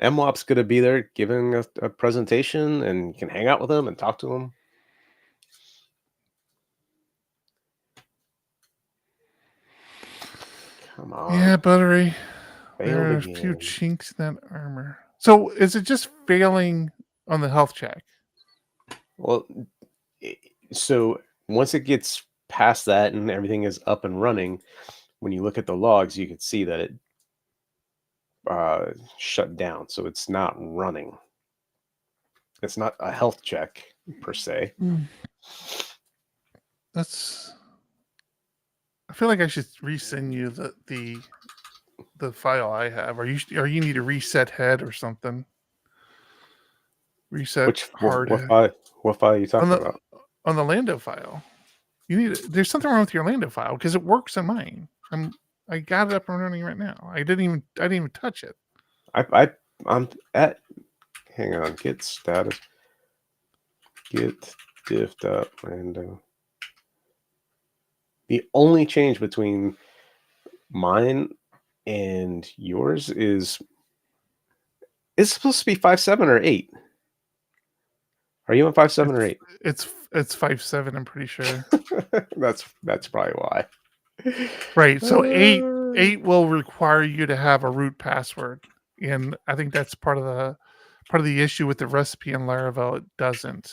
MWAP's going to be there giving a presentation, and you can hang out with them and talk to them. Come on. Yeah, Buttery. There are a few chinks in that armor. So is it just failing on the health check? Well, so once it gets past that and everything is up and running, when you look at the logs, you can see that it shut down. So it's not running. It's not a health check per se. That's. I feel like I should resend you the file I have, or you need to reset head or something. Reset Which hard what head. file are you talking about? On the Lando file. There's something wrong with your Lando file because it works on mine. I got it up and running right now. I didn't even touch it. I'm at. Hang on. Get status. Get diffed up Lando. The only change between mine and yours is it's supposed to be 5.7 or 8. Are you on 5.7 or 8? It's 5.7. I'm pretty sure. that's probably why. Right. So 8 will require you to have a root password, and I think that's part of the issue with the recipe in Laravel. It doesn't.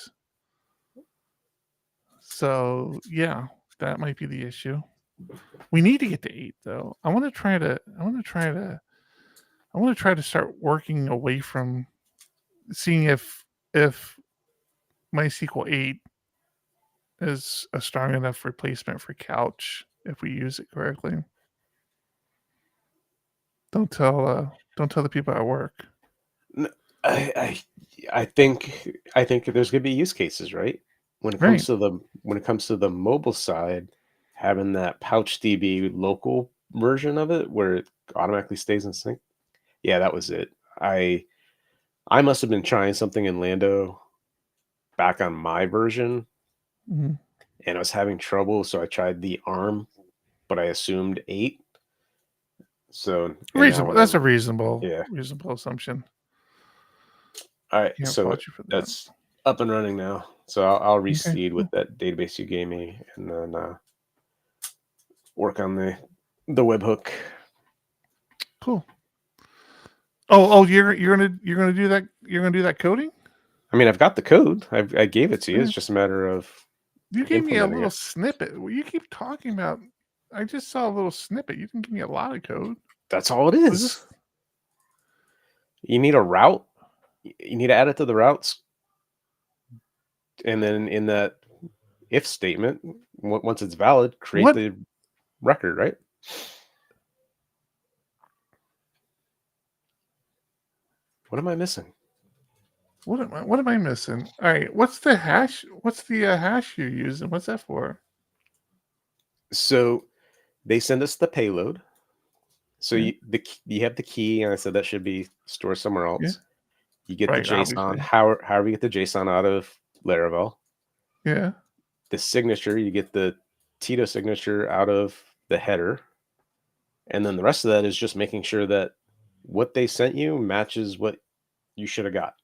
So yeah, that might be the issue. We need to get to 8 though. I want to try to start working away from seeing if MySQL 8 is a strong enough replacement for Couch if we use it correctly. Don't tell the people at work. I think there's gonna be use cases, right? When it comes to the mobile side, having that PouchDB local version of it where it automatically stays in sync. Yeah, that was it. I must have been trying something in Lando back on my version, Mhm. and I was having trouble, so I tried the ARM, but I assumed 8. So Reasonable. That's a yeah. reasonable assumption. All right, Can't so fault you for that. that's up and running now. So I'll Okay, reseed cool. with that database you gave me, and then work on the webhook. Cool. Oh, you're gonna do that. You're gonna do that coding. I mean, I've got the code. I gave it to you. Yeah. It's just a matter of You gave me a implementing little it. snippet. Well, you keep talking about. I just saw a little snippet. You didn't give me a lot of code. That's all it Was is. this? You need a route. You need to add it to the routes, and then in that if statement, once it's valid, create What? the record, right? What am I missing? What am I missing? All right. What's the hash? What's the hash you're using? What's that for? So they send us the payload. So Yeah. you have the key, and I said that should be stored somewhere else. Yeah. You get Right, the JSON, obviously. however you get the JSON out of Laravel. Yeah. The signature, you get the Tito signature out of the header. And then the rest of that is just making sure that what they sent you matches what you should have got.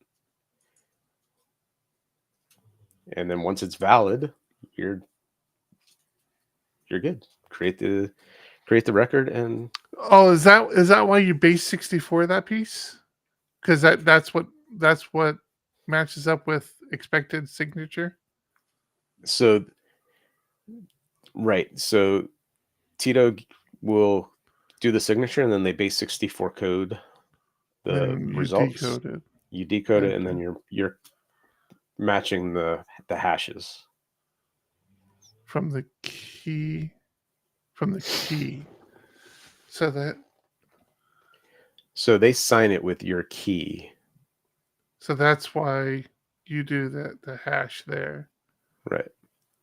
And then once it's valid, you're good. Create the record, and Oh, is that why you base 64 that piece? Because that's what matches up with expected signature. so right. So Tito will do the signature, and then they base 64 code the Then you results. decode it. You decode it, and Okay. then you're matching the hashes from the key. So they sign it with your key. So that's why you do the hash there. Right.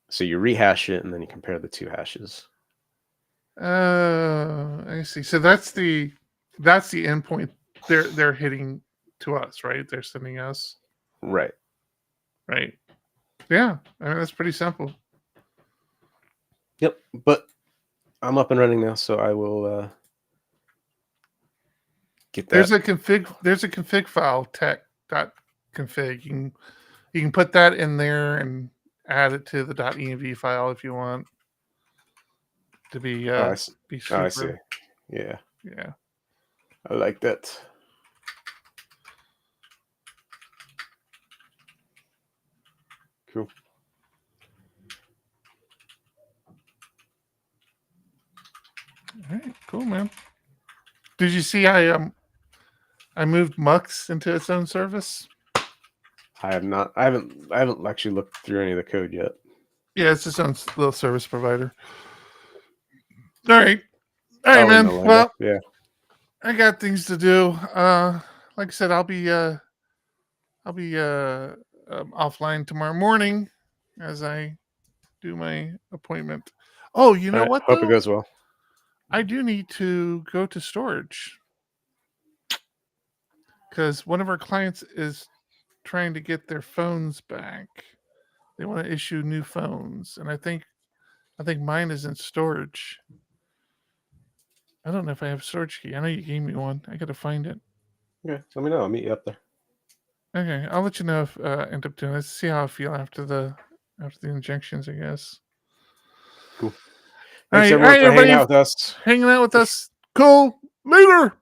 So you rehash it, and then you compare the two hashes. I see. So that's the endpoint they're hitting to us, right? They're sending us. Right. Right. Yeah. I mean, that's pretty simple. Yep. But I'm up and running now, so I will get that. There's a config file tech.config. You can put that in there and add it to the .env file if you want to be be super. Oh, I see. Yeah. Yeah. I like that. Cool. Cool, man. Did you see I moved Mux into its own service? I have not. I haven't actually looked through any of the code yet. Yeah, it's its own little service provider. All right, man. No, Well, yeah. I got things to do. Like I said, I'll be offline tomorrow morning as I do my appointment. Oh, you know what? Hope it goes well. I do need to go to storage because one of our clients is trying to get their phones back. They want to issue new phones, and I think mine is in storage. I don't know if I have storage key. I know you gave me one. I got to find it. Okay, let me know. I'll meet you up there. Okay, I'll let you know if I end up doing. Let's see how I feel after the injections, I guess. Cool. All Thanks right, everyone for hanging out with us. Hanging out with us. Cool. Later.